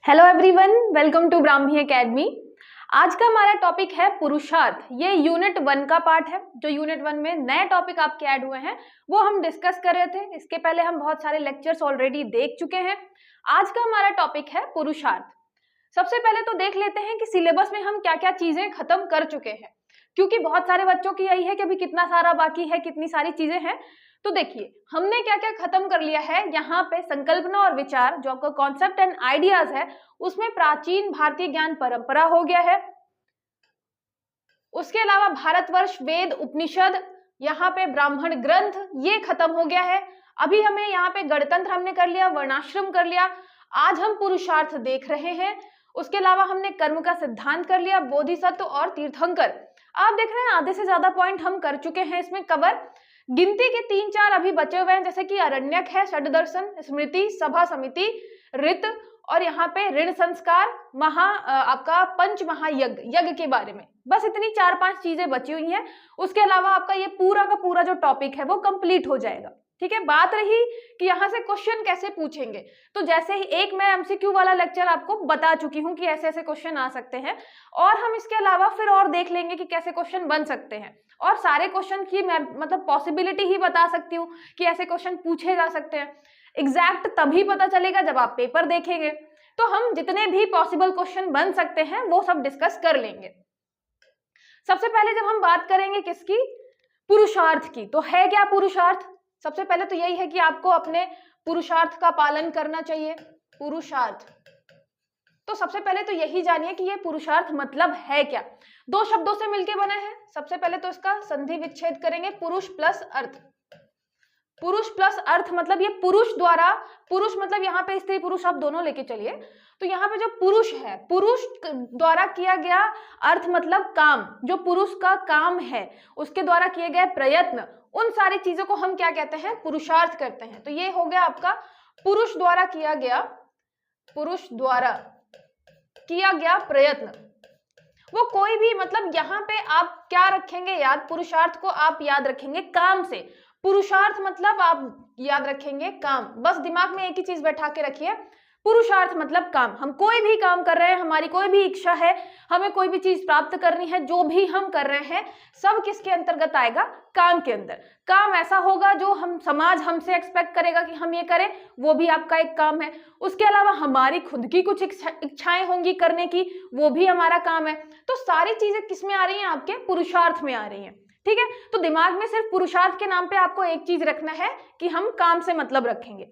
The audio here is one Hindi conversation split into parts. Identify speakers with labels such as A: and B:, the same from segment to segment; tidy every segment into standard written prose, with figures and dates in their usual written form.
A: Hello everyone, welcome to Brahmi academy. आज का हमारा टॉपिक है पुरुषार्थ। ये यूनिट 1 का पार्ट है। जो यूनिट 1 में नए टॉपिक आपके ऐड हुए हैं वो हम डिस्कस कर रहे थे। इसके पहले हम बहुत सारे लेक्चर्स ऑलरेडी देख चुके हैं। आज का हमारा टॉपिक है पुरुषार्थ। सबसे पहले तो देख लेते हैं कि सिलेबस में हम क्या क्या चीजें खत्म कर चुके हैं, क्योंकि बहुत सारे बच्चों की यही है कि अभी कितना सारा बाकी है, कितनी सारी चीजें हैं। तो देखिए हमने क्या क्या खत्म कर लिया है। यहाँ पे संकल्पना और विचार, जो आपका कॉन्सेप्ट एंड आइडियाज है, उसमें प्राचीन भारतीय ज्ञान परंपरा हो गया है। उसके अलावा भारतवर्ष, वेद, उपनिषद, यहाँ पे ब्राह्मण ग्रंथ, ये खत्म हो गया है। अभी हमें यहाँ पे गणतंत्र हमने कर लिया, वर्णाश्रम कर लिया। आज हम पुरुषार्थ देख रहे हैं। उसके अलावा हमने कर्म का सिद्धांत कर लिया, बोधिसत्व और तीर्थंकर। आप देख रहे हैं आधे से ज्यादा पॉइंट हम कर चुके हैं इसमें कवर। गिनती के 3-4 अभी बचे हुए हैं, जैसे कि अरण्यक है, षड्दर्शन, स्मृति, सभा समिति, ऋत, और यहाँ पे ऋण संस्कार, आपका पंच महायज्ञ, यज्ञ के बारे में। बस इतनी 4-5 चीजें बची हुई हैं। उसके अलावा आपका ये पूरा का पूरा जो टॉपिक है वो कंप्लीट हो जाएगा। ठीक है। बात रही कि यहाँ से क्वेश्चन कैसे पूछेंगे, तो जैसे ही एक मैं एमसीक्यू वाला लेक्चर आपको बता चुकी हूँ कि ऐसे ऐसे क्वेश्चन आ सकते हैं, और हम इसके अलावा फिर और देख लेंगे कि कैसे क्वेश्चन बन सकते हैं। और सारे क्वेश्चन की मैं मतलब पॉसिबिलिटी ही बता सकती हूँ कि ऐसे क्वेश्चन पूछे जा सकते हैं। एग्जैक्ट तभी पता चलेगा जब आप पेपर देखेंगे। तो हम जितने भी पॉसिबल क्वेश्चन बन सकते हैं वो सब डिस्कस कर लेंगे। सबसे पहले जब हम बात करेंगे किसकी, पुरुषार्थ की, तो है क्या पुरुषार्थ। सबसे पहले तो यही है कि आपको अपने पुरुषार्थ का पालन करना चाहिए। पुरुषार्थ, तो सबसे पहले तो यही जानिए कि ये पुरुषार्थ मतलब है क्या। 2 शब्दों से मिलके बना है। सबसे पहले तो इसका संधि विच्छेद करेंगे, पुरुष प्लस अर्थ। पुरुष प्लस अर्थ मतलब ये पुरुष द्वारा, पुरुष मतलब यहाँ पे स्त्री पुरुष आप दोनों लेके चलिए, तो यहाँ पे जो पुरुष है, पुरुष द्वारा किया गया, अर्थ मतलब काम, जो पुरुष का काम है उसके द्वारा किए गए प्रयत्न, उन सारी चीजों को हम क्या कहते हैं, पुरुषार्थ कहते हैं। तो ये हो गया आपका पुरुष द्वारा किया गया, पुरुष द्वारा किया गया प्रयत्न। वो कोई भी, मतलब यहाँ पे आप क्या रखेंगे याद, पुरुषार्थ को आप याद रखेंगे काम से। पुरुषार्थ मतलब आप याद रखेंगे काम। बस दिमाग में एक ही चीज बैठा के रखिए, पुरुषार्थ मतलब काम। हम कोई भी काम कर रहे हैं, हमारी कोई भी इच्छा है, हमें कोई भी चीज प्राप्त करनी है, जो भी हम कर रहे हैं सब किसके अंतर्गत आएगा, काम के अंदर। काम ऐसा होगा जो हम समाज हमसे एक्सपेक्ट करेगा कि हम ये करें, वो भी आपका एक काम है। उसके अलावा हमारी खुद की कुछ इच्छाएं होंगी करने की, वो भी हमारा काम है। तो सारी चीजें किस में आ रही हैं, आपके पुरुषार्थ में आ रही हैं। ठीक है। तो दिमाग में सिर्फ पुरुषार्थ के नाम पे आपको एक चीज रखना है कि हम काम से मतलब रखेंगे।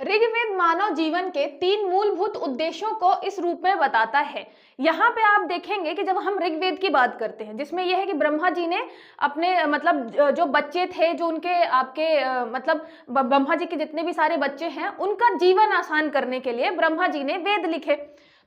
A: ऋग्वेद मानव जीवन के 3 मूलभूत उद्देश्यों को इस रूप में बताता है। यहाँ पे आप देखेंगे कि जब हम ऋग्वेद की बात करते हैं, जिसमें यह है कि ब्रह्मा जी ने अपने मतलब जो बच्चे थे, जो उनके आपके मतलब ब्रह्मा जी के जितने भी सारे बच्चे हैं, उनका जीवन आसान करने के लिए ब्रह्मा जी ने वेद लिखे।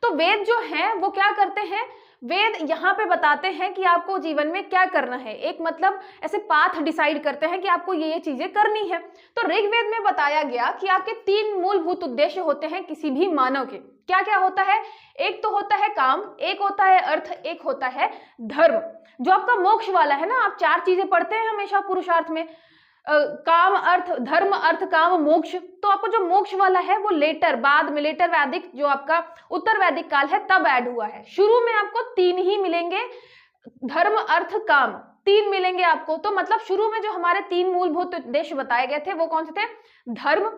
A: तो वेद जो है वो क्या करते हैं, वेद यहाँ पे बताते हैं कि आपको जीवन में क्या करना है। एक मतलब ऐसे पाथ डिसाइड करते हैं कि आपको ये चीजें करनी है। तो ऋग्वेद में बताया गया कि आपके 3 मूलभूत उद्देश्य होते हैं किसी भी मानव के। क्या क्या होता है, एक तो होता है काम, एक होता है अर्थ, एक होता है धर्म। जो आपका मोक्ष वाला है ना, आप 4 चीजें पढ़ते हैं हमेशा पुरुषार्थ में, काम, अर्थ, धर्म, अर्थ, काम, मोक्ष। तो आपको जो मोक्ष वाला है वो लेटर, बाद में लेटर वैदिक, जो आपका उत्तर वैदिक काल है तब ऐड हुआ है। शुरू में आपको 3 ही मिलेंगे, धर्म, अर्थ, काम, 3 मिलेंगे आपको। तो मतलब शुरू में जो हमारे 3 मूलभूत उद्देश्य बताए गए थे वो कौन से थे, धर्म,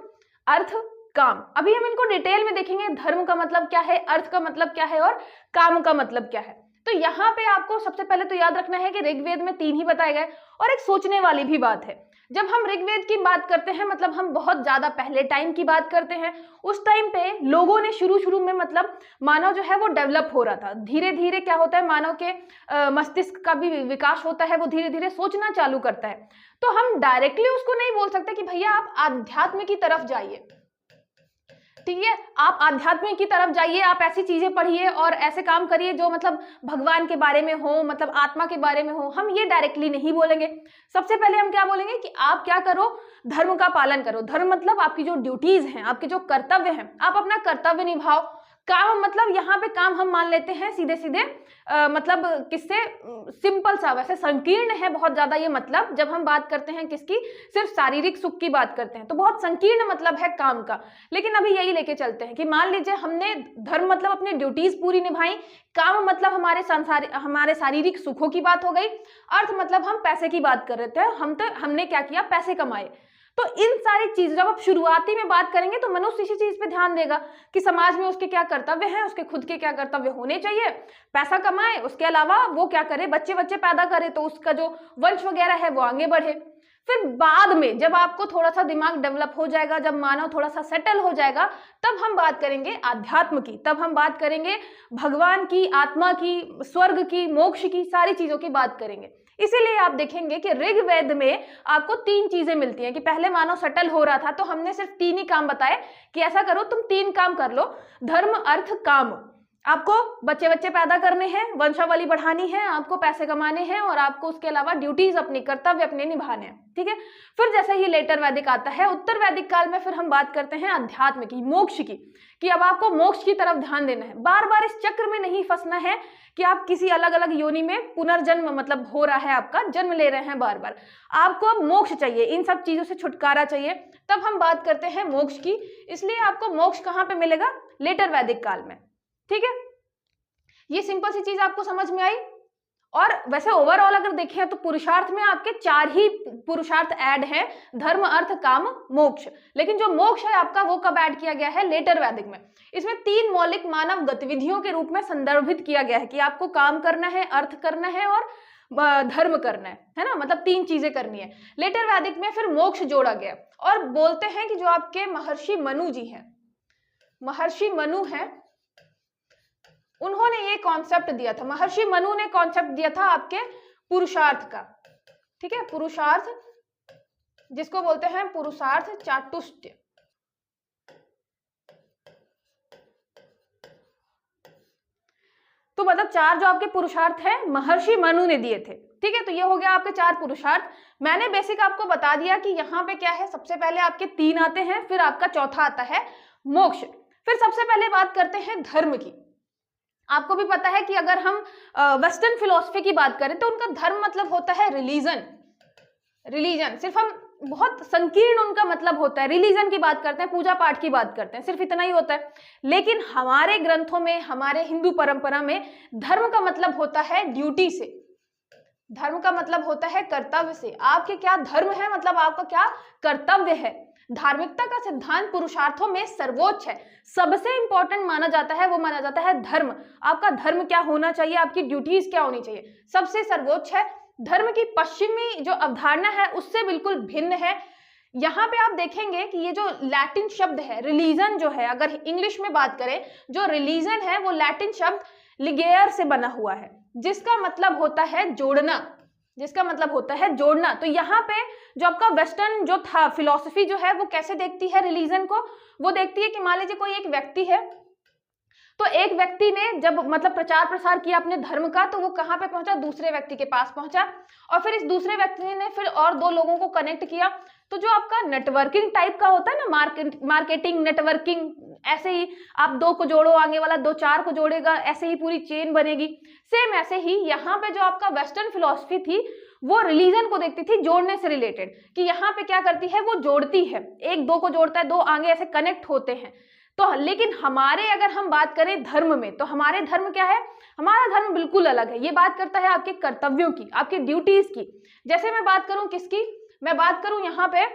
A: अर्थ, काम। अभी हम इनको डिटेल में देखेंगे, धर्म का मतलब क्या है, अर्थ का मतलब क्या है और काम का मतलब क्या है। तो यहाँ पे आपको सबसे पहले तो याद रखना है कि ऋग्वेद में 3 ही बताए गए। और एक सोचने वाली भी बात है, जब हम ऋग्वेद की बात करते हैं मतलब हम बहुत ज्यादा पहले टाइम की बात करते हैं। उस टाइम पे लोगों ने शुरू में मतलब मानव जो है वो डेवलप हो रहा था। धीरे धीरे क्या होता है, मानव के मस्तिष्क का भी विकास होता है, वो धीरे धीरे सोचना चालू करता है। तो हम डायरेक्टली उसको नहीं बोल सकते कि भैया आप आध्यात्म की तरफ जाइए। ठीक है, आप आध्यात्म की तरफ जाइए, आप ऐसी चीजें पढ़िए और ऐसे काम करिए जो मतलब भगवान के बारे में हो, मतलब आत्मा के बारे में हो। हम ये डायरेक्टली नहीं बोलेंगे। सबसे पहले हम क्या बोलेंगे कि आप क्या करो, धर्म का पालन करो। धर्म मतलब आपकी जो ड्यूटीज हैं, आपके जो कर्तव्य हैं, आप अपना कर्तव्य निभाओ। काम मतलब यहाँ पे काम हम मान लेते हैं सीधे सीधे मतलब किससे, सिंपल सा, वैसे संकीर्ण है बहुत ज्यादा ये मतलब। जब हम बात करते हैं किसकी, सिर्फ शारीरिक सुख की बात करते हैं तो बहुत संकीर्ण मतलब है काम का। लेकिन अभी यही लेके चलते हैं कि मान लीजिए हमने धर्म मतलब अपनी ड्यूटीज पूरी निभाई, काम मतलब हमारे शारीरिक सुखों की बात हो गई, अर्थ मतलब हम पैसे की बात कर रहे थे, हमने क्या किया, पैसे कमाए। तो इन सारी चीज जब आप शुरुआती में बात करेंगे तो मनुष्य इसी चीज पे ध्यान देगा कि समाज में उसके क्या कर्तव्य हैं, उसके खुद के क्या कर्तव्य होने चाहिए, पैसा कमाए, उसके अलावा वो क्या करे, बच्चे पैदा करे तो उसका जो वंश वगैरह है वो आगे बढ़े। फिर बाद में जब आपको थोड़ा सा दिमाग डेवलप हो जाएगा, जब मानव थोड़ा सा सेटल हो जाएगा, तब हम बात करेंगे आध्यात्म की, तब हम बात करेंगे भगवान की, आत्मा की, स्वर्ग की, मोक्ष की, सारी चीजों की बात करेंगे। इसीलिए आप देखेंगे कि ऋग्वेद में आपको 3 चीजें मिलती हैं कि पहले मानव सेटल हो रहा था तो हमने सिर्फ 3 ही काम बताए कि ऐसा करो, तुम 3 काम कर लो, धर्म अर्थ काम। आपको बच्चे पैदा करने हैं, वंशावली बढ़ानी है, आपको पैसे कमाने हैं और आपको उसके अलावा ड्यूटीज अपनी, कर्तव्य अपने निभाने हैं, ठीक है। फिर जैसे ही लेटर वैदिक आता है, उत्तर वैदिक काल में फिर हम बात करते हैं अध्यात्म की, मोक्ष की, कि अब आपको मोक्ष की तरफ ध्यान देना है, बार बार इस चक्र में नहीं फंसना है कि आप किसी अलग अलग योनि में पुनर्जन्म मतलब हो रहा है, आपका जन्म ले रहे हैं बार बार, आपको अब मोक्ष चाहिए, इन सब चीजों से छुटकारा चाहिए, तब हम बात करते हैं मोक्ष की। इसलिए आपको मोक्ष कहाँ पे मिलेगा, लेटर वैदिक काल में, ठीक है। ये सिंपल सी चीज आपको समझ में आई। और वैसे ओवरऑल अगर देखें तो पुरुषार्थ में आपके 4 ही पुरुषार्थ ऐड हैं, धर्म अर्थ काम मोक्ष। लेकिन जो मोक्ष है आपका वो कब ऐड किया गया है, लेटर वैदिक में। इसमें 3 मौलिक मानव गतिविधियों के रूप में संदर्भित किया गया है कि आपको काम करना है, अर्थ करना है और धर्म करना है ना, मतलब 3 चीजें करनी है। लेटर वैदिक में फिर मोक्ष जोड़ा गया और बोलते हैं कि जो आपके महर्षि मनु जी हैं, महर्षि मनु हैं, उन्होंने ये कॉन्सेप्ट दिया था, महर्षि मनु ने कॉन्सेप्ट दिया था आपके पुरुषार्थ का, ठीक है, पुरुषार्थ, जिसको बोलते हैं पुरुषार्थ चातुष्ट। तो मतलब 4 जो आपके पुरुषार्थ है महर्षि मनु ने दिए थे, ठीक है। तो ये हो गया आपके 4 पुरुषार्थ। मैंने बेसिक आपको बता दिया कि यहाँ पे क्या है, सबसे पहले आपके 3 आते हैं, फिर आपका चौथा आता है मोक्ष। फिर सबसे पहले बात करते हैं धर्म की। आपको भी पता है कि अगर हम वेस्टर्न फिलॉसफी की बात करें तो उनका धर्म मतलब होता है रिलीजन, रिलीजन सिर्फ हम बहुत संकीर्ण उनका मतलब होता है, रिलीजन की बात करते हैं, पूजा पाठ की बात करते हैं, सिर्फ इतना ही होता है। लेकिन हमारे ग्रंथों में, हमारे हिंदू परंपरा में धर्म का मतलब होता है ड्यूटी से, धर्म का मतलब होता है कर्तव्य से। आपके क्या धर्म है, मतलब आपका क्या कर्तव्य है। धार्मिकता का सिद्धांत पुरुषार्थों में सर्वोच्च है, सबसे इंपॉर्टेंट माना जाता है, वो माना जाता है धर्म। आपका धर्म क्या होना चाहिए, आपकी ड्यूटीज क्या होनी चाहिए, सबसे सर्वोच्च है। धर्म की पश्चिमी जो अवधारणा है उससे बिल्कुल भिन्न है। यहाँ पे आप देखेंगे कि ये जो लैटिन शब्द है रिलीजन जो है, अगर इंग्लिश में बात करें, जो रिलीजन है वो लैटिन शब्द लिगेयर से बना हुआ है, जिसका मतलब होता है जोड़ना, जिसका मतलब होता है जोड़ना। तो यहाँ पे जो आपका वेस्टर्न जो था फिलॉसफी जो है वो कैसे देखती है रिलीजन को, वो देखती है कि मान लीजिए कोई एक व्यक्ति है, तो एक व्यक्ति ने जब मतलब प्रचार प्रसार किया अपने धर्म का, तो वो कहाँ पे पहुंचा, दूसरे व्यक्ति के पास पहुंचा, और फिर इस दूसरे व्यक्ति ने फिर और 2 लोगों को कनेक्ट किया। तो जो आपका नेटवर्किंग टाइप का होता है ना, मार्केटिंग नेटवर्किंग, ऐसे ही आप 2 को जोड़ो, आगे वाला 2 4 को जोड़ेगा, ऐसे ही पूरी चेन बनेगी। सेम ऐसे ही यहाँ पे जो आपका वेस्टर्न फिलॉसफी थी वो रिलीजन को देखती थी जोड़ने से रिलेटेड, कि यहाँ पे क्या करती है, वो जोड़ती है, 1 2 को जोड़ता है, 2 आगे ऐसे कनेक्ट होते हैं। तो लेकिन हमारे अगर हम बात करें धर्म में, तो हमारे धर्म क्या है, हमारा धर्म बिल्कुल अलग है। ये बात करता है आपके कर्तव्यों की, आपकी ड्यूटीज की। जैसे मैं बात करूं किसकी, मैं बात करूं यहाँ पे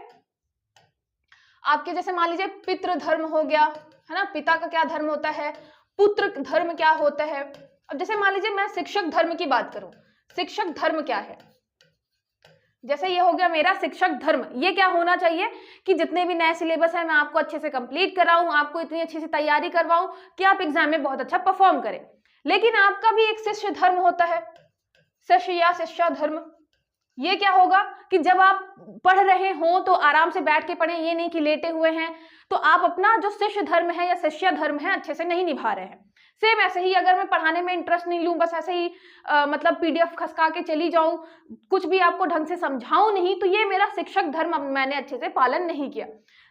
A: आपके, जैसे मान लीजिए पितृ धर्म हो गया, है ना, पिता का क्या धर्म होता है, पुत्र धर्म क्या होता है। अब जैसे मान लीजिए मैं शिक्षक धर्म की बात करूं, शिक्षक धर्म क्या है, जैसे ये हो गया मेरा शिक्षक धर्म। ये क्या होना चाहिए कि जितने भी नए सिलेबस है मैं आपको अच्छे से कंप्लीट कराऊं, आपको इतनी अच्छी से तैयारी करवाऊं कि आप एग्जाम में बहुत अच्छा परफॉर्म करें। लेकिन आपका भी एक शिष्य धर्म होता है, शिष्य या शिष्या धर्म। ये क्या होगा कि जब आप पढ़ रहे हो तो आराम से बैठ के पढ़ें, ये नहीं कि लेटे हुए हैं, तो आप अपना जो शिष्य धर्म है या शिष्या धर्म है अच्छे से नहीं निभा रहे हैं। सेम ऐसे ही अगर मैं पढ़ाने में इंटरेस्ट नहीं लूं, बस ऐसे ही मतलब PDF खसका के चली जाऊं, कुछ भी आपको ढंग से समझाऊं नहीं, तो ये मेरा शिक्षक धर्म मैंने अच्छे से पालन नहीं किया।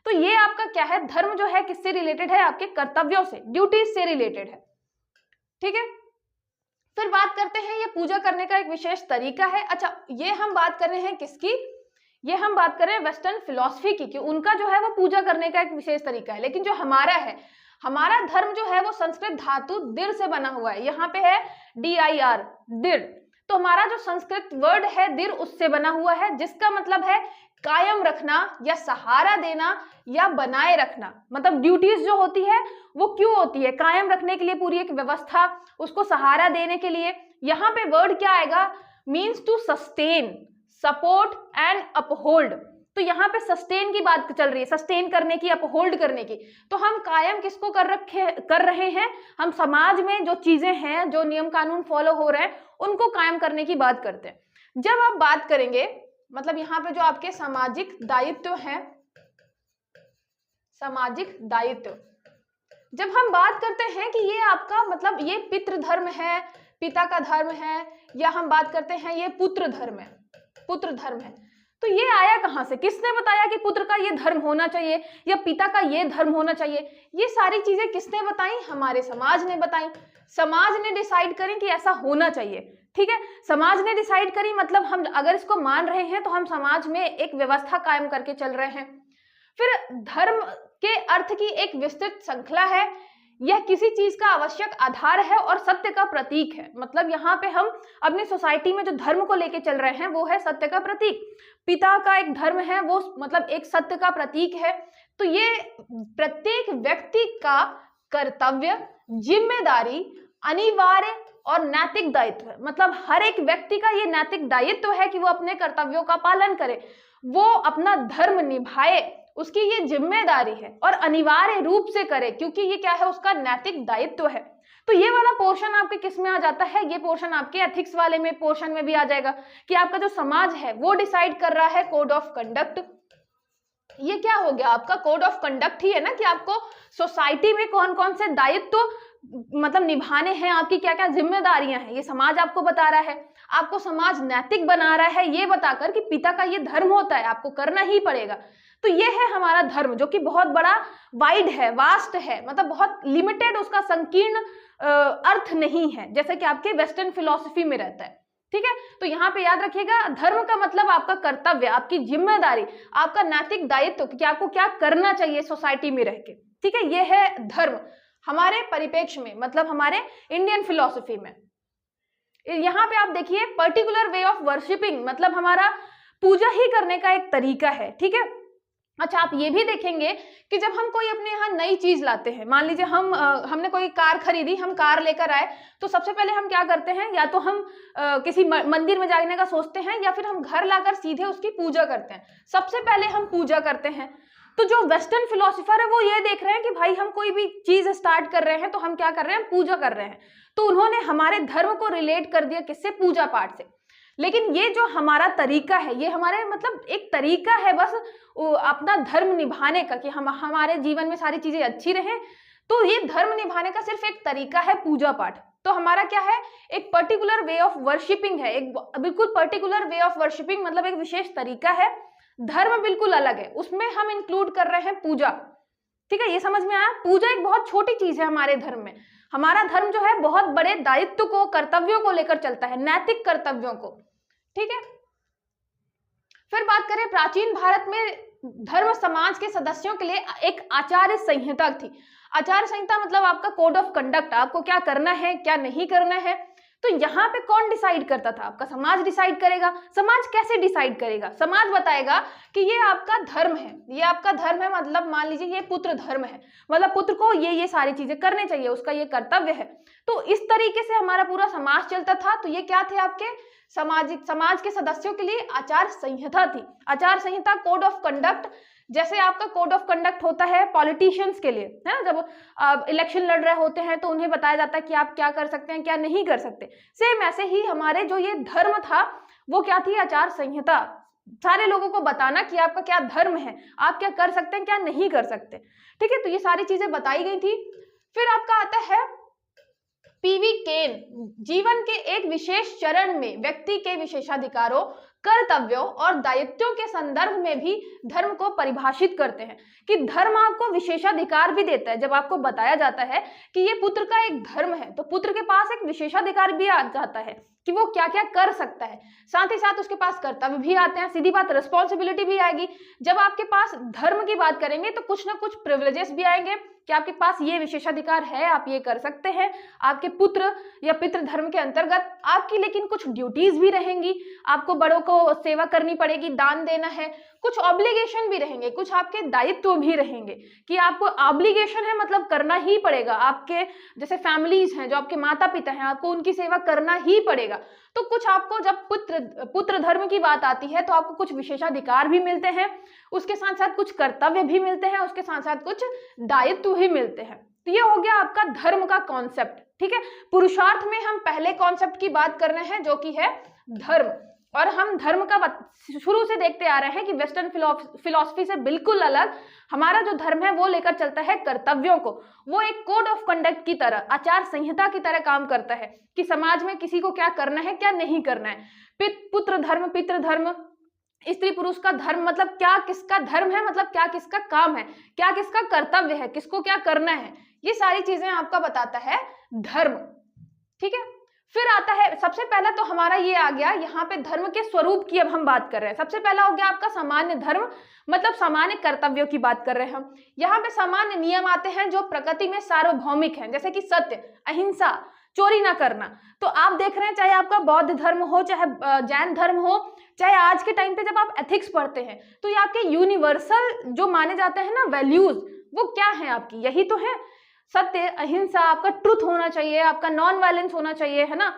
A: तो ये आपका क्या है, धर्म जो है किससे रिलेटेड है, आपके कर्तव्यों से, ड्यूटीज से रिलेटेड है। ठीक है, फिर बात करते हैं ये पूजा करने का एक विशेष तरीका है। अच्छा, ये हम बात कर रहे हैं किसकी, ये हम बात कर रहे हैं वेस्टर्न फिलॉसफी की, कि उनका जो है वो पूजा करने का एक विशेष तरीका है। लेकिन जो हमारा है, हमारा धर्म जो है वो संस्कृत धातु दिर से बना हुआ है। यहाँ पे है DIR, दिर। तो हमारा जो संस्कृत वर्ड है दिर, उससे बना हुआ है, जिसका मतलब है कायम रखना या सहारा देना या बनाए रखना। मतलब ड्यूटीज जो होती है वो क्यों होती है, कायम रखने के लिए पूरी एक व्यवस्था, उसको सहारा देने के लिए। यहाँ पे वर्ड क्या आएगा, means to sustain, support and uphold. तो यहाँ पे सस्टेन की बात चल रही है, सस्टेन करने की, अपहोल्ड करने की। तो हम कायम किसको कर रहे हैं, हम समाज में जो चीजें हैं, जो नियम कानून फॉलो हो रहे हैं, उनको कायम करने की बात करते हैं। जब आप बात करेंगे, मतलब यहाँ पे जो आपके सामाजिक दायित्व हैं, सामाजिक दायित्व, जब हम बात करते हैं कि ये आपका मतलब ये पितृ धर्म है, पिता का धर्म है, या हम बात करते हैं ये पुत्र धर्म है, पुत्र धर्म है, तो ये आया कहां से, किसने बताया कि पुत्र का ये धर्म होना चाहिए या पिता का ये धर्म होना चाहिए? ये सारी चीजें किसने बताई, हमारे समाज ने बताई। समाज ने डिसाइड करी कि ऐसा होना चाहिए। ठीक है, समाज ने डिसाइड करी, मतलब हम अगर इसको मान रहे हैं तो हम समाज में एक व्यवस्था कायम करके चल रहे हैं। फिर धर्म के अर्थ की एक विस्तृत श्रृंखला है, यह किसी चीज का आवश्यक आधार है और सत्य का प्रतीक है। मतलब यहाँ पे हम अपनी सोसाइटी में जो धर्म को लेके चल रहे हैं वो है सत्य का प्रतीक। पिता का एक धर्म है, वो मतलब एक सत्य का प्रतीक है। तो ये प्रत्येक व्यक्ति का कर्तव्य, जिम्मेदारी, अनिवार्य और नैतिक दायित्व है। मतलब हर एक व्यक्ति का ये नैतिक दायित्व है कि वो अपने कर्तव्यों का पालन करे, वो अपना धर्म निभाए, उसकी ये जिम्मेदारी है, और अनिवार्य रूप से करे, क्योंकि ये क्या है, उसका नैतिक दायित्व है। तो ये वाला पोर्शन आपके किस में आ जाता है, ये पोर्शन आपके एथिक्स वाले में पोर्शन में भी आ जाएगा, कि आपका जो समाज है वो डिसाइड कर रहा है कोड ऑफ कंडक्ट। ये क्या हो गया, आपका कोड ऑफ कंडक्ट ही है ना, कि आपको सोसाइटी में कौन कौन से दायित्व मतलब निभाने हैं, आपकी क्या क्या जिम्मेदारियां हैं, ये समाज आपको बता रहा है। आपको समाज नैतिक बना रहा है ये बताकर कि पिता का ये धर्म होता है, आपको करना ही पड़ेगा। तो ये है हमारा धर्म, जो कि बहुत बड़ा, वाइड है, वास्ट है, मतलब बहुत लिमिटेड, उसका संकीर्ण अर्थ नहीं है, जैसे कि आपके वेस्टर्न फिलॉसफी में रहता है। ठीक है, तो यहाँ पे याद रखिएगा, धर्म का मतलब आपका कर्तव्य, आपकी जिम्मेदारी, आपका नैतिक दायित्व कि आपको क्या करना चाहिए सोसाइटी में रह के। ठीक है, ये है धर्म हमारे परिप्रेक्ष्य में, मतलब हमारे इंडियन फिलॉसफी में। यहाँ पे आप देखिए पर्टिकुलर वे ऑफ वर्शिपिंग, मतलब हमारा पूजा ही करने का एक तरीका है। ठीक है, अच्छा, आप ये भी देखेंगे कि जब हम कोई अपने यहाँ नई चीज लाते हैं, मान लीजिए हमने कोई कार खरीदी, हम कार लेकर आए, तो सबसे पहले हम क्या करते हैं, या तो हम किसी मंदिर में जाने का सोचते हैं, या फिर हम घर लाकर सीधे उसकी पूजा करते हैं। सबसे पहले हम पूजा करते हैं। तो जो वेस्टर्न फिलोसोफर है वो ये देख रहे हैं कि भाई हम कोई भी चीज स्टार्ट कर रहे हैं तो हम क्या कर रहे हैं, पूजा कर रहे हैं। तो उन्होंने हमारे धर्म को रिलेट कर दिया किससे, पूजा पाठ से। लेकिन ये जो हमारा तरीका है, ये हमारे मतलब एक तरीका है बस अपना धर्म निभाने का, कि हम हमारे जीवन में सारी चीजें अच्छी रहें। तो ये धर्म निभाने का सिर्फ एक तरीका है पूजा पाठ। तो हमारा क्या है, एक पर्टिकुलर वे ऑफ वर्शिपिंग है, एक बिल्कुल पर्टिकुलर वे ऑफ वर्शिपिंग, मतलब एक विशेष तरीका है। धर्म बिल्कुल अलग है, उसमें हम इंक्लूड कर रहे हैं पूजा। ठीक है, ये समझ में आया। पूजा एक बहुत छोटी चीज है हमारे धर्म में। हमारा धर्म जो है बहुत बड़े दायित्व को, कर्तव्यों को लेकर चलता है, नैतिक कर्तव्यों को। ठीक है, फिर बात करें, प्राचीन भारत में धर्म समाज के सदस्यों के लिए एक आचार्य संहिता थी। आचार संहिता मतलब आपका कोड ऑफ कंडक्ट, आपको क्या करना है क्या नहीं करना है। तो यहाँ पे कौन डिसाइड करता था, आपका समाज डिसाइड करेगा। समाज कैसे डिसाइड करेगा, समाज बताएगा कि ये आपका धर्म है, ये आपका धर्म है, मतलब मान लीजिए ये पुत्र धर्म है, मतलब पुत्र को ये सारी चीजें करने चाहिए, उसका ये कर्तव्य है। तो इस तरीके से हमारा पूरा समाज चलता था। तो ये क्या थे, आपके समाज के सदस्यों के लिए आचार संहिता थी। आचार संहिता, कोड ऑफ कंडक्ट, जैसे आपका कोड ऑफ कंडक्ट होता है पॉलिटिशियंस के लिए, है ना, जब इलेक्शन लड़ रहे होते हैं तो उन्हें बताया जाता है कि आप क्या कर सकते हैं क्या नहीं कर सकते। सेम ऐसे ही हमारे जो ये धर्म था वो क्या थी, आचार संहिता, सारे लोगों को बताना कि आपका क्या धर्म है, आप क्या कर सकते हैं क्या नहीं कर सकते। ठीक है, तो ये सारी चीजें बताई गई थी। फिर आपका आता है पीवी केन, जीवन के एक विशेष चरण में व्यक्ति के विशेषाधिकारों, कर्तव्यों और दायित्वों के संदर्भ में भी धर्म को परिभाषित करते हैं कि धर्म आपको विशेषाधिकार भी देता है। जब आपको बताया जाता है कि ये पुत्र का एक धर्म है, तो पुत्र के पास एक विशेषाधिकार भी आ जाता है कि वो क्या क्या कर सकता है, साथ ही साथ उसके पास कर्तव्य भी आते हैं, सीधी बात रिस्पॉन्सिबिलिटी भी आएगी। जब आपके पास धर्म की बात करेंगे तो कुछ ना कुछ प्रिविलेजेस भी आएंगे कि आपके पास ये विशेषाधिकार है, आप ये कर सकते हैं आपके पुत्र या पितृ धर्म के अंतर्गत आपकी, लेकिन कुछ ड्यूटीज भी रहेंगी, आपको बड़ों को सेवा करनी पड़ेगी, दान देना है, कुछ ऑब्लिगेशन भी रहेंगे, कुछ आपके दायित्व भी रहेंगे कि आपको ऑब्लिगेशन है मतलब करना ही पड़ेगा। आपके जैसे फैमिलीज हैं, जो आपके माता पिता हैं, आपको उनकी सेवा करना ही पड़ेगा। तो कुछ आपको जब पुत्र धर्म की बात आती है तो आपको कुछ विशेषाधिकार भी मिलते हैं, उसके साथ साथ कुछ कर्तव्य भी मिलते हैं, उसके साथ साथ कुछ दायित्व भी मिलते हैं। तो ये हो गया आपका धर्म का कॉन्सेप्ट। ठीक है, पुरुषार्थ में हम पहले कॉन्सेप्ट की बात कर रहे हैं जो कि है धर्म, और हम धर्म का शुरू से देखते आ रहे हैं कि वेस्टर्न फिलॉसफी से बिल्कुल अलग हमारा जो धर्म है वो लेकर चलता है कर्तव्यों को। वो एक कोड ऑफ कंडक्ट की तरह, आचार संहिता की तरह काम करता है कि समाज में किसी को क्या करना है क्या नहीं करना है। पुत्र धर्म, पितृ धर्म, स्त्री पुरुष का धर्म, मतलब क्या किसका धर्म है, मतलब क्या किसका काम है, क्या किसका कर्तव्य है, किसको क्या करना है, ये सारी चीजें आपका बताता है धर्म। ठीक है, फिर आता है सबसे पहला तो हमारा ये आ गया, यहाँ पे धर्म के स्वरूप की अब हम बात कर रहे हैं। सबसे पहला हो गया आपका सामान्य धर्म, मतलब सामान्य कर्तव्यों की बात कर रहे हैं हम। यहाँ पे सामान्य नियम आते हैं जो प्रकृति में सार्वभौमिक हैं, जैसे कि सत्य, अहिंसा, चोरी ना करना। तो आप देख रहे हैं चाहे आपका बौद्ध धर्म हो, चाहे जैन धर्म हो, चाहे आज के टाइम पे जब आप एथिक्स पढ़ते हैं तो ये आपके यूनिवर्सल जो माने जाते हैं ना वैल्यूज, वो क्या है आपकी, यही तो है सत्य, अहिंसा, आपका ट्रुथ होना चाहिए, आपका नॉन वायलेंस होना चाहिए, है ना।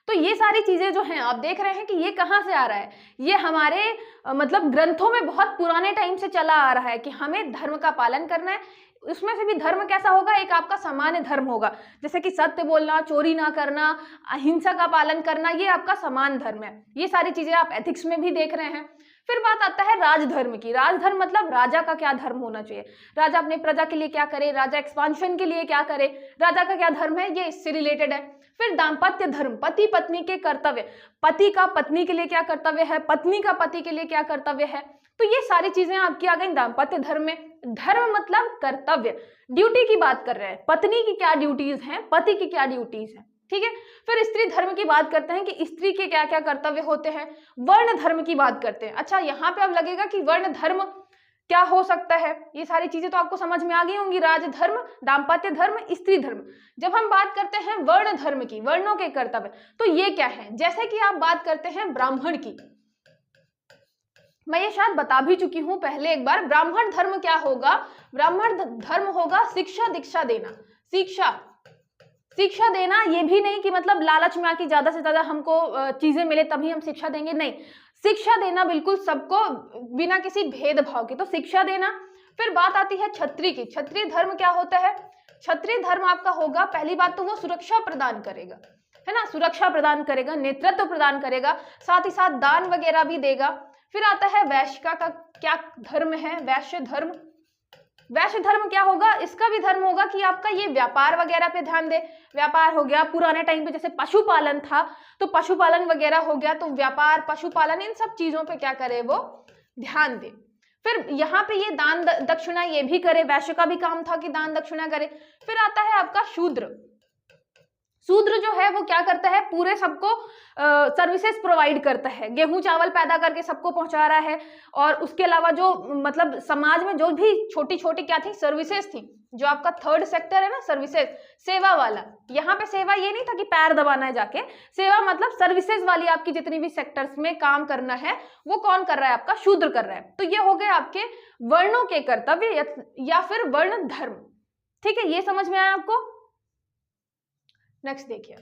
A: तो ये सारी चीजें जो हैं आप देख रहे हैं कि ये कहाँ से आ रहा है, ये हमारे मतलब ग्रंथों में बहुत पुराने टाइम से चला आ रहा है कि हमें धर्म का पालन करना है। उसमें से भी धर्म कैसा होगा, एक आपका सामान्य धर्म होगा, जैसे कि सत्य बोलना, चोरी ना करना, अहिंसा का पालन करना, ये आपका समान धर्म है। ये सारी चीजें आप एथिक्स में भी देख रहे हैं। फिर बात आता है राजधर्म की। राजधर्म मतलब राजा का क्या धर्म होना चाहिए, राजा अपने प्रजा के लिए क्या करे, राजा एक्सपांशन के लिए क्या करे, राजा का क्या धर्म है, ये इससे रिलेटेड है। फिर दाम्पत्य धर्म, पति पत्नी के कर्तव्य, पति का पत्नी के लिए क्या कर्तव्य है, पत्नी का पति के लिए क्या कर्तव्य है। तो ये सारी चीजें आपकी आ गई दाम्पत्य धर्म में। धर्म मतलब कर्तव्य, ड्यूटी की बात कर रहे हैं, पत्नी की क्या ड्यूटीज हैं, पति की क्या ड्यूटीज हैं। ठीक है, फिर स्त्री धर्म की बात करते हैं कि स्त्री के क्या क्या कर्तव्य होते हैं। वर्ण धर्म की बात करते हैं। अच्छा, यहाँ पे अब लगेगा कि वर्ण धर्म क्या हो सकता है, ये सारी चीजें तो आपको समझ में आ गई होंगी, राजधर्म, दाम्पत्य धर्म, स्त्री धर्म। जब हम बात करते हैं वर्ण धर्म की, वर्णों के कर्तव्य, तो ये क्या है, जैसे कि आप बात करते हैं ब्राह्मण की, मैं ये शायद बता भी चुकी हूं पहले एक बार। ब्राह्मण धर्म क्या होगा, ब्राह्मण धर्म होगा शिक्षा दीक्षा देना। शिक्षा देना, ये भी नहीं कि मतलब लालच में आके ज्यादा से ज्यादा हमको चीजें मिले तभी हम शिक्षा देंगे, नहीं, शिक्षा देना बिल्कुल सबको बिना किसी भेदभाव के, तो शिक्षा देना। फिर बात आती है क्षत्रिय की। क्षत्रिय धर्म क्या होता है, क्षत्रिय धर्म आपका होगा, पहली बात तो वो सुरक्षा प्रदान करेगा, है ना, सुरक्षा प्रदान करेगा, नेतृत्व प्रदान करेगा, साथ ही साथ दान वगैरह भी देगा। फिर आता है वैश्य का क्या धर्म है, वैश्य धर्म। वैश्य धर्म क्या होगा, इसका भी धर्म होगा कि आपका ये व्यापार वगैरह पे ध्यान दे। व्यापार हो गया, पुराने टाइम पे जैसे पशुपालन था तो पशुपालन वगैरह हो गया, तो व्यापार, पशुपालन, इन सब चीजों पे क्या करे, वो ध्यान दे। फिर यहाँ पे ये दान दक्षिणा ये भी करे, वैश्य का भी काम था कि दान दक्षिणा करे। फिर आता है आपका शूद्र। शूद्र जो है वो क्या करता है, पूरे सबको सर्विसेज प्रोवाइड करता है, गेहूं चावल पैदा करके सबको पहुंचा रहा है। और उसके अलावा जो मतलब समाज में जो भी छोटी छोटी क्या थी सर्विसेज थी, जो आपका थर्ड सेक्टर है ना सर्विसेज, सेवा वाला, यहाँ पे सेवा ये नहीं था कि पैर दबाना है जाके, सेवा मतलब सर्विसेज वाली आपकी जितनी भी सेक्टर्स में काम करना है वो कौन कर रहा है, आपका शूद्र कर रहा है। तो ये हो गए आपके वर्णों के कर्तव्य या फिर वर्ण धर्म। ठीक है, ये समझ में आया आपको। नेक्स्ट देखिए,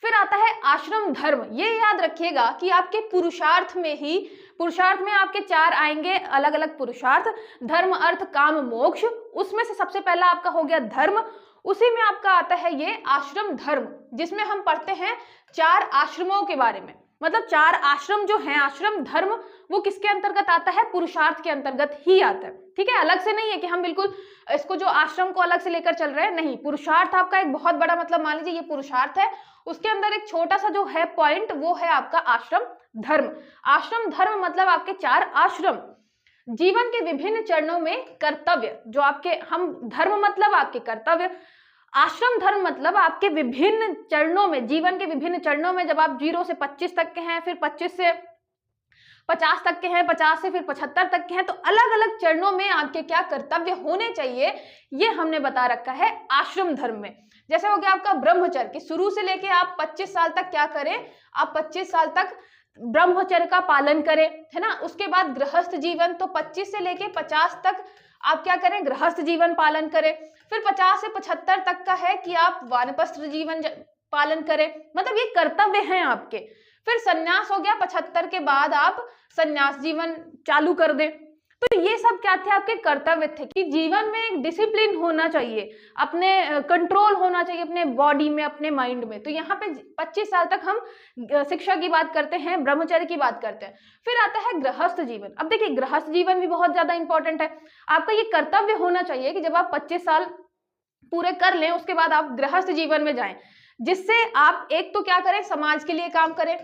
A: फिर आता है आश्रम धर्म। ये याद रखिएगा कि आपके पुरुषार्थ में आपके 4 आएंगे अलग अलग पुरुषार्थ, धर्म, अर्थ, काम, मोक्ष। उसमें से सबसे पहला आपका हो गया धर्म, उसी में आपका आता है ये आश्रम धर्म, जिसमें हम पढ़ते हैं 4 आश्रमों के बारे में। मतलब 4 आश्रम जो हैं, आश्रम धर्म, वो किसके अंतर्गत आता है? पुरुषार्थ के अंतर्गत ही आता है। ठीक है, अलग से नहीं है कि हम बिल्कुल इसको जो आश्रम को अलग से लेकर चल रहे हैं, नहीं, पुरुषार्थ आपका एक बहुत बड़ा, मतलब मान लीजिए ये पुरुषार्थ है, उसके अंदर एक छोटा सा जो है पॉइंट, वो है आपका आश्रम धर्म। आश्रम धर्म मतलब आपके 4 आश्रम, जीवन के विभिन्न चरणों में कर्तव्य, जो आपके, हम धर्म मतलब आपके कर्तव्य, आश्रम धर्म मतलब आपके विभिन्न चरणों में, जीवन के विभिन्न चरणों में, जब आप 0 से 25 तक के हैं, फिर 25 से 50 तक के हैं, 50 से फिर 75 तक के हैं, तो अलग अलग चरणों में आपके क्या कर्तव्य होने चाहिए, ये हमने बता रखा है आश्रम धर्म में। जैसे हो गया आपका ब्रह्मचर्य, कि शुरू से लेके आप 25 साल तक क्या करें, आप 25 साल तक ब्रह्मचर्य का पालन करें, है ना। उसके बाद गृहस्थ जीवन, तो 25 से लेके 50 तक आप क्या करें, गृहस्थ जीवन पालन करें। फिर 50 से 75 तक का है कि आप वानप्रस्थ जीवन पालन करें, मतलब ये कर्तव्य हैं आपके। फिर सन्यास हो गया, 75 के बाद आप सन्यास जीवन चालू कर दें। तो ये सब क्या थे, आपके कर्तव्य थे कि जीवन में एक डिसिप्लिन होना चाहिए, अपने कंट्रोल होना चाहिए अपने बॉडी में, अपने माइंड में। तो यहाँ पे 25 साल तक हम शिक्षा की बात करते हैं, ब्रह्मचर्य की बात करते हैं। फिर आता है गृहस्थ जीवन। अब देखिए, गृहस्थ जीवन भी बहुत ज्यादा इंपॉर्टेंट है। आपका ये कर्तव्य होना चाहिए कि जब आप 25 साल पूरे कर लें, उसके बाद आप गृहस्थ जीवन में जाएं, जिससे आप एक तो क्या करें, समाज के लिए काम करें,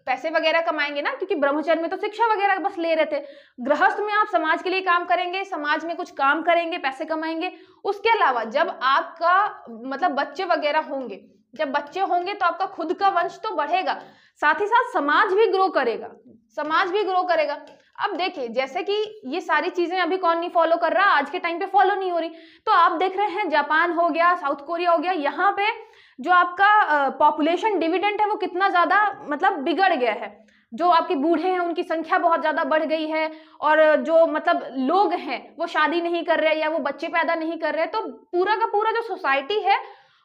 A: पैसे वगैरह कमाएंगे ना, क्योंकि ब्रह्मचर्य में तो शिक्षा वगैरह बस ले रहे थे। गृहस्थ में आप समाज के लिए काम करेंगे, समाज में कुछ काम करेंगे, पैसे कमाएंगे। उसके अलावा जब आपका मतलब बच्चे वगैरह होंगे, जब बच्चे होंगे तो आपका खुद का वंश तो बढ़ेगा, साथ ही साथ समाज भी ग्रो करेगा, समाज भी ग्रो करेगा। अब देखिए, जैसे कि ये सारी चीजें अभी कौन नहीं फॉलो कर रहा, आज के टाइम पे फॉलो नहीं हो रही। तो आप देख रहे हैं जापान हो गया, साउथ कोरिया हो गया, यहाँ पे जो आपका पॉपुलेशन डिविडेंड है वो कितना ज्यादा मतलब बिगड़ गया है। जो आपके बूढ़े हैं उनकी संख्या बहुत ज्यादा बढ़ गई है, और जो मतलब लोग हैं वो शादी नहीं कर रहे या वो बच्चे पैदा नहीं कर रहे, तो पूरा का पूरा जो सोसाइटी है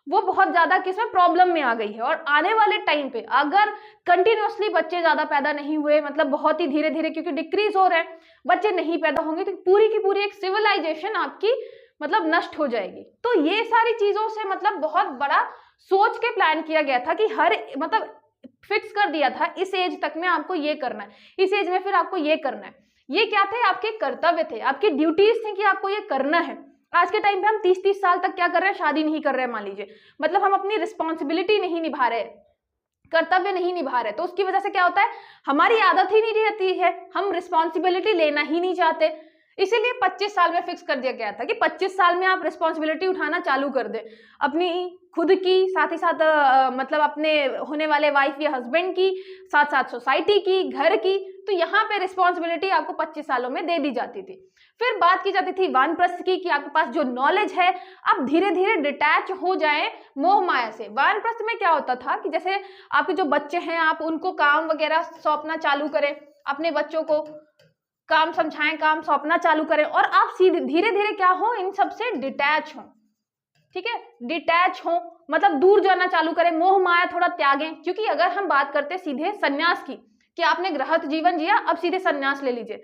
A: वो बहुत ज्यादा किसमें प्रॉब्लम में आ गई है। और आने वाले टाइम पे अगर कंटिन्यूअसली बच्चे ज्यादा पैदा नहीं हुए, मतलब बहुत ही धीरे धीरे क्योंकि डिक्रीज हो रहे हैं, बच्चे नहीं पैदा होंगे, तो पूरी की पूरी एक सिविलाइजेशन आपकी मतलब नष्ट हो जाएगी। तो ये सारी चीजों से मतलब बहुत बड़ा सोच के प्लान किया गया था कि हर मतलब फिक्स कर दिया था इस एज तक में आपको ये करना है, इस एज में फिर आपको ये करना है। ये क्या थे, आपके कर्तव्य थे, आपकी ड्यूटीज थी कि आपको ये करना है। आज के टाइम पे हम 30-30 साल तक क्या कर रहे हैं, शादी नहीं कर रहे हैं मान लीजिए, मतलब हम अपनी रिस्पॉन्सिबिलिटी नहीं निभा रहे, कर्तव्य नहीं निभा रहे। तो उसकी वजह से क्या होता है, हमारी आदत ही नहीं रहती है, हम रिस्पॉन्सिबिलिटी लेना ही नहीं चाहते। इसीलिए 25 साल में फिक्स कर दिया गया था कि 25 साल में आप रिस्पॉन्सिबिलिटी उठाना चालू कर दें, अपनी खुद की, साथ ही साथ मतलब अपने होने वाले वाइफ या हस्बैंड की, साथ साथ सोसाइटी की, घर की। तो यहाँ पे रिस्पॉन्सिबिलिटी आपको 25 सालों में दे दी जाती थी। फिर बात की जाती थी वानप्रस्थ की, कि आपके पास जो नॉलेज है आप धीरे धीरे डिटैच हो जाएं मोह माया से। वानप्रस्थ में क्या होता था कि जैसे आपके जो बच्चे हैं आप उनको काम वगैरह सौंपना चालू करें, अपने बच्चों को काम समझाएं, काम सौंपना चालू करें, और आप सीधे धीरे धीरे क्या हो, इन सबसे डिटैच हो। ठीक है, डिटैच हो मतलब दूर जाना चालू करें, मोह माया थोड़ा त्यागें। क्योंकि अगर हम बात करते सीधे सन्यास की, कि आपने गृहस्थ जीवन जिया, अब सीधे सन्यास ले लीजिए,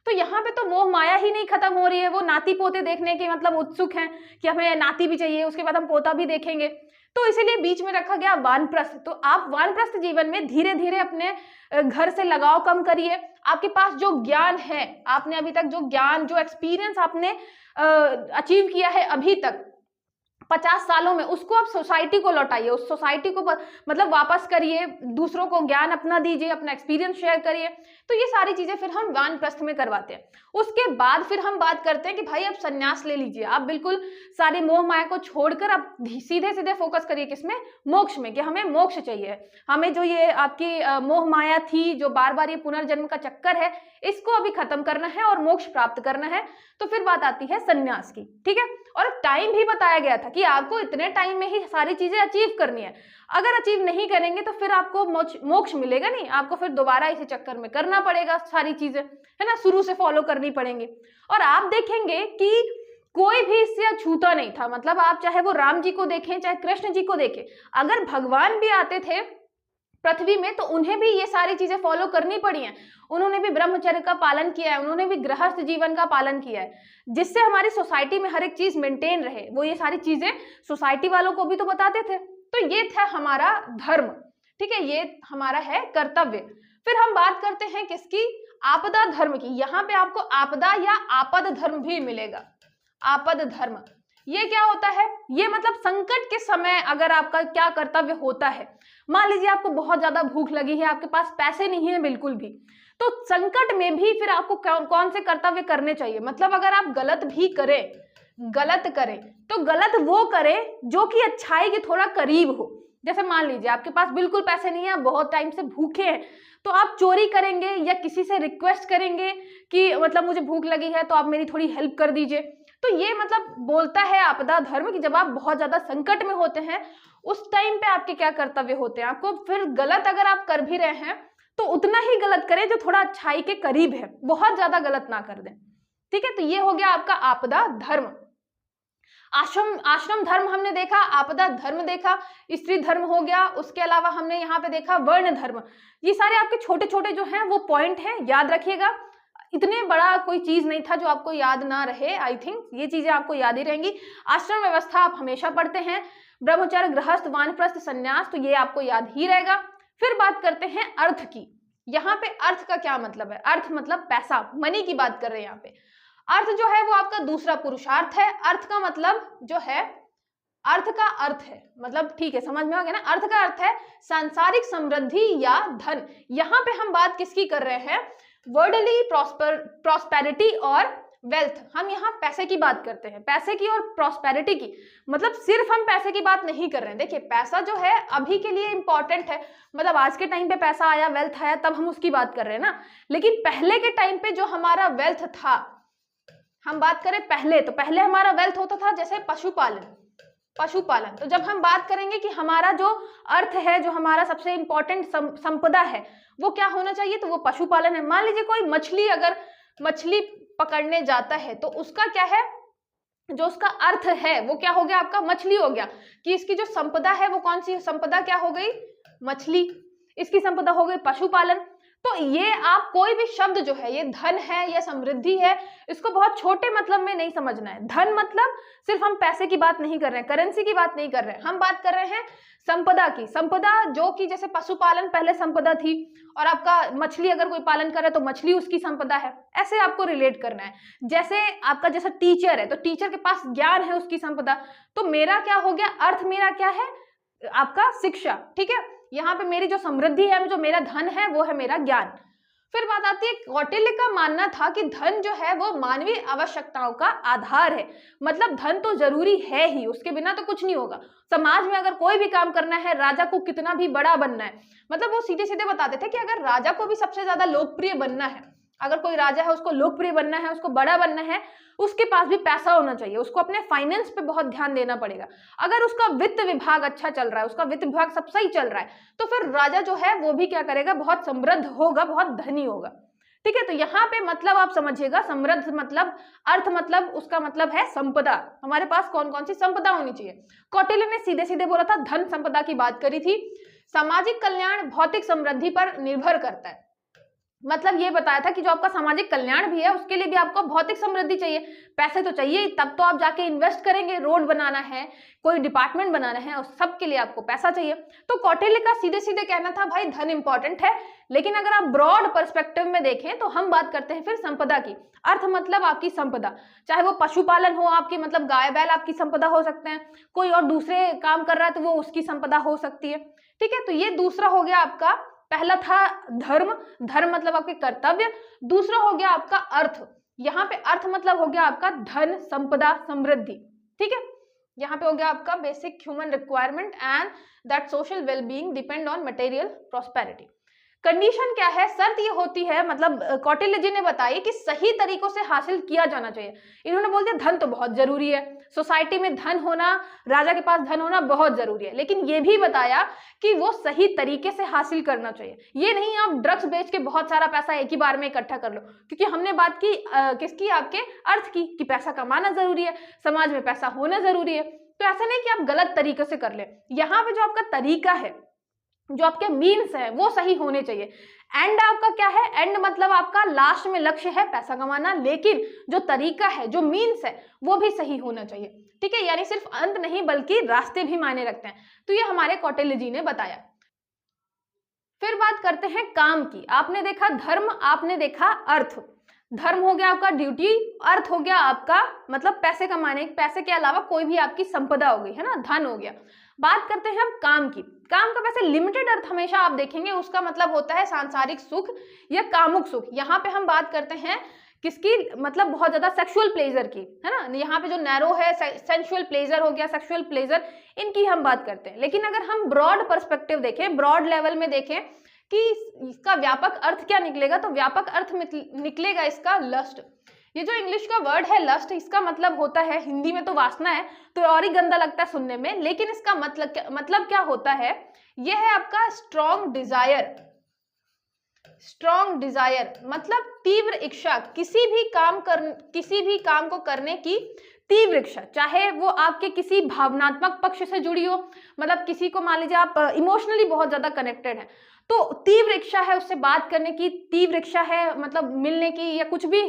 A: तो यहाँ पे तो मोह माया ही नहीं खत्म हो रही है। वो नाती पोते देखने के मतलब उत्सुक हैं कि हमें नाती भी चाहिए, उसके बाद हम पोता भी देखेंगे। तो इसीलिए बीच में रखा गया वानप्रस्थ। तो आप वानप्रस्थ जीवन में धीरे धीरे अपने घर से लगाव कम करिए। आपके पास जो ज्ञान है, आपने अभी तक जो ज्ञान, जो एक्सपीरियंस आपने अचीव किया है अभी तक 50 सालों में, उसको आप सोसाइटी को लौटाइए, उस सोसाइटी को मतलब वापस करिए, दूसरों को ज्ञान अपना दीजिए, अपना एक्सपीरियंस शेयर करिए। तो ये सारी चीजें फिर हम वानप्रस्थ में करवाते हैं। उसके बाद फिर हम बात करते हैं कि भाई अब सन्यास ले लीजिए, आप बिल्कुल सारे मोह माया को छोड़कर आप सीधे सीधे फोकस करिए किसमें, मोक्ष में, कि हमें मोक्ष चाहिए, हमें जो ये आपकी मोह माया थी, जो बार बार ये पुनर्जन्म का चक्कर है, इसको अभी खत्म करना है और मोक्ष प्राप्त करना है। तो फिर बात आती है सन्यास की। ठीक है, और टाइम भी बताया गया था कि आपको इतने टाइम में ही सारी चीजें अचीव करनी है। अगर अचीव नहीं करेंगे तो फिर आपको मोक्ष मिलेगा नहीं, आपको फिर दोबारा इसी चक्कर में करना पड़ेगा सारी चीजें, है ना, शुरू से फॉलो करनी पड़ेंगी। और आप देखेंगे कि कोई भी इससे अछूता नहीं था। मतलब आप चाहे वो राम जी को देखें, चाहे कृष्ण जी को देखें, अगर भगवान भी आते थे पृथ्वी में तो उन्हें भी ये सारी चीजें फॉलो करनी पड़ी हैं। उन्होंने भी ब्रह्मचर्य का पालन किया है, उन्होंने भी गृहस्थ जीवन का पालन किया है, जिससे हमारी सोसाइटी में हर एक चीज मेंटेन रहे। वो ये सारी चीजें सोसाइटी वालों को भी तो बताते थे। तो ये था हमारा धर्म। ठीक है, ये हमारा है कर्तव्य। फिर हम बात करते हैं किसकी, आपदा धर्म की, यहाँ पे आपको आपदा या आपद धर्म भी मिलेगा। आपद धर्म ये क्या होता है? ये मतलब संकट के समय अगर आपका क्या कर्तव्य होता है, मान लीजिए आपको बहुत ज्यादा भूख लगी है, आपके पास पैसे नहीं है बिल्कुल भी, तो संकट में भी फिर आपको कौन से कर्तव्य करने चाहिए? मतलब अगर आप गलत भी करें, गलत करें तो गलत वो करें जो कि अच्छाई के थोड़ा करीब हो। जैसे मान लीजिए आपके पास बिल्कुल पैसे नहीं है, आप बहुत टाइम से भूखे हैं, तो आप चोरी करेंगे या किसी से रिक्वेस्ट करेंगे कि मतलब मुझे भूख लगी है तो आप मेरी थोड़ी हेल्प कर दीजिए। तो ये मतलब बोलता है आपदा धर्म कि जब आप बहुत ज्यादा संकट में होते हैं उस टाइम पे आपके क्या कर्तव्य होते हैं। आपको फिर गलत अगर आप कर भी रहे हैं तो उतना ही गलत करें जो थोड़ा अच्छाई के करीब है, बहुत ज्यादा गलत ना कर दें। ठीक है, तो ये हो गया आपका आपदा धर्म। आश्रम धर्म हमने देखा, आपदा धर्म देखा, स्त्री धर्म हो गया, उसके अलावा हमने यहाँ पे देखा वर्ण धर्म। ये सारे आपके छोटे छोटे जो हैं वो पॉइंट हैं, याद रखिएगा। इतने बड़ा कोई चीज नहीं था जो आपको याद ना रहे। आई थिंक ये चीजें आपको याद ही रहेंगी। आश्रम व्यवस्था आप हमेशा पढ़ते हैं, ब्रह्मचर्य, गृहस्थ, वानप्रस्थ, संन्यास, तो ये आपको याद ही रहेगा। फिर बात करते हैं अर्थ की। यहाँ पे अर्थ का क्या मतलब है? अर्थ मतलब पैसा, मनी की बात कर रहे हैं यहाँ पे। अर्थ जो है वो आपका दूसरा पुरुषार्थ है। अर्थ का मतलब जो है, अर्थ का अर्थ है मतलब, ठीक है समझ में आ गया ना, अर्थ का अर्थ है सांसारिक समृद्धि या धन। यहाँ पे हम बात किसकी कर रहे हैं? वर्ल्डली प्रॉस्पेरिटी और वेल्थ। हम यहाँ पैसे की बात करते हैं, पैसे की और प्रॉस्पेरिटी की। मतलब सिर्फ हम पैसे की बात नहीं कर रहे हैं। देखिए पैसा जो है अभी के लिए इंपॉर्टेंट है, मतलब आज के टाइम पे पैसा आया, वेल्थ आया, तब हम उसकी बात कर रहे हैं ना। लेकिन पहले के टाइम पे जो हमारा वेल्थ था, हम बात करें पहले, तो पहले हमारा वेल्थ होता था जैसे पशुपालन। तो जब हम बात करेंगे कि हमारा जो अर्थ है, जो हमारा सबसे इंपॉर्टेंट संपदा है वो क्या होना चाहिए, तो वो पशुपालन है। मान लीजिए कोई मछली, अगर मछली पकड़ने जाता है तो उसका क्या है, जो उसका अर्थ है वो क्या हो गया आपका? मछली हो गया। कि इसकी जो संपदा है वो कौन सी संपदा क्या हो गई? मछली। इसकी संपदा हो गई पशुपालन। तो ये आप कोई भी शब्द जो है, ये धन है या समृद्धि है, इसको बहुत छोटे मतलब में नहीं समझना है। धन मतलब सिर्फ हम पैसे की बात नहीं कर रहे हैं, करेंसी की बात नहीं कर रहे हैं, हम बात कर रहे हैं संपदा की। संपदा जो कि जैसे पशुपालन पहले संपदा थी, और आपका मछली अगर कोई पालन करे तो मछली उसकी संपदा है। ऐसे आपको रिलेट करना है। जैसे आपका जैसा टीचर है तो टीचर के पास ज्ञान है, उसकी संपदा। तो मेरा क्या हो गया? अर्थ मेरा क्या है? आपका शिक्षा। ठीक है, यहाँ पे मेरी जो समृद्धि है, जो मेरा धन है, वो है मेरा ज्ञान। फिर बात आती है, कौटिल्य का मानना था कि धन जो है वो मानवीय आवश्यकताओं का आधार है। मतलब धन तो जरूरी है ही, उसके बिना तो कुछ नहीं होगा। समाज में अगर कोई भी काम करना है, राजा को कितना भी बड़ा बनना है, मतलब वो सीधे सीधे बताते थे कि अगर राजा को भी सबसे ज्यादा लोकप्रिय बनना है, अगर कोई राजा है उसको लोकप्रिय बनना है, उसको बड़ा बनना है, उसके पास भी पैसा होना चाहिए, उसको अपने फाइनेंस पे बहुत ध्यान देना पड़ेगा। अगर उसका वित्त विभाग अच्छा चल रहा है, उसका वित्त विभाग सब सही चल रहा है, तो फिर राजा जो है वो भी क्या करेगा? बहुत समृद्ध होगा, बहुत धनी होगा। ठीक है, तो यहाँ पे मतलब आप समझिएगा, समृद्ध मतलब, अर्थ मतलब, उसका मतलब है संपदा। हमारे पास कौन कौन सी संपदा होनी चाहिए? कौटिल्य ने सीधे सीधे बोला था, धन संपदा की बात करी थी। सामाजिक कल्याण भौतिक समृद्धि पर निर्भर करता है। मतलब ये बताया था कि जो आपका सामाजिक कल्याण भी है उसके लिए भी आपको भौतिक समृद्धि चाहिए, पैसे तो चाहिए, तब तो आप जाके इन्वेस्ट करेंगे। रोड बनाना है, कोई डिपार्टमेंट बनाना है, उस सब के लिए आपको पैसा चाहिए। तो कौटिल्य का सीधे सीधे कहना था भाई धन इंपॉर्टेंट है। लेकिन अगर आप ब्रॉड पर्सपेक्टिव में देखें तो हम बात करते हैं फिर संपदा की। अर्थ मतलब आपकी संपदा, चाहे वो पशुपालन हो आपकी, मतलब गाय बैल आपकी संपदा हो सकते हैं, कोई और दूसरे काम कर रहा है तो वो उसकी संपदा हो सकती है। ठीक है, तो ये दूसरा हो गया आपका, पहला था धर्म, धर्म मतलब आपके कर्तव्य। दूसरा हो गया आपका अर्थ, यहाँ पे अर्थ मतलब हो गया आपका धन, संपदा, समृद्धि। ठीक है, यहाँ पे हो गया आपका basic human requirement and that social wellbeing depend on material prosperity. Condition क्या है? शर्त ये होती है, मतलब कौटिल्य जी ने बताई कि सही तरीकों से हासिल किया जाना चाहिए। इन्होंने बोल दिया धन तो बहुत जरूरी है, सोसाइटी में धन होना, राजा के पास धन होना बहुत जरूरी है, लेकिन ये भी बताया कि वो सही तरीके से हासिल करना चाहिए। ये नहीं आप ड्रग्स बेच के बहुत सारा पैसा एक ही बार में इकट्ठा कर लो, क्योंकि हमने बात की किसकी? आपके अर्थ की, कि पैसा कमाना जरूरी है, समाज में पैसा होना जरूरी है। तो ऐसा नहीं कि आप गलत तरीके से कर ले। यहाँ पे जो आपका तरीका है, जो आपके मीन्स है, वो सही होने चाहिए। एंड आपका क्या है? एंड मतलब आपका लास्ट में लक्ष्य है पैसा कमाना, लेकिन जो तरीका है, जो मीन्स है, वो भी सही होना चाहिए। ठीक है, यानी सिर्फ अंत नहीं बल्कि रास्ते भी मायने रखते हैं। तो ये हमारे कौटिल्य जी ने बताया। फिर बात करते हैं काम की। आपने देखा धर्म, आपने देखा अर्थ। धर्म हो गया आपका ड्यूटी, अर्थ हो गया आपका मतलब पैसे कमाने, पैसे के अलावा कोई भी आपकी संपदा हो गई है ना, धन हो गया। बात करते हैं हम काम की। काम का वैसे लिमिटेड अर्थ हमेशा आप देखेंगे उसका मतलब होता है सांसारिक सुख या कामुक सुख। यहाँ पे हम बात करते हैं किसकी, मतलब बहुत ज्यादा सेक्सुअल प्लेजर की, है ना। यहाँ पे जो नैरो है सेंसुअल प्लेजर हो गया, सेक्सुअल प्लेजर, इनकी हम बात करते हैं। लेकिन अगर हम ब्रॉड पर्सपेक्टिव देखें, ब्रॉड लेवल में देखें कि इसका व्यापक अर्थ क्या निकलेगा, तो व्यापक अर्थ निकलेगा इसका लस्ट। ये जो इंग्लिश का वर्ड है लस्ट, इसका मतलब होता है, हिंदी में तो वासना है तो और ही गंदा लगता है सुनने में, लेकिन इसका मतलब क्या होता है, ये है आपका स्ट्रॉन्ग डिजायर। स्ट्रॉन्ग डिजायर मतलब तीव्र इच्छा, किसी भी काम को करने की तीव्र इच्छा, चाहे वो आपके किसी भावनात्मक पक्ष से जुड़ी हो, मतलब किसी को मान लीजिए आप इमोशनली बहुत ज्यादा कनेक्टेड है, तो तीव्र इच्छा है उससे बात करने की, तीव्र इच्छा है मतलब मिलने की, या कुछ भी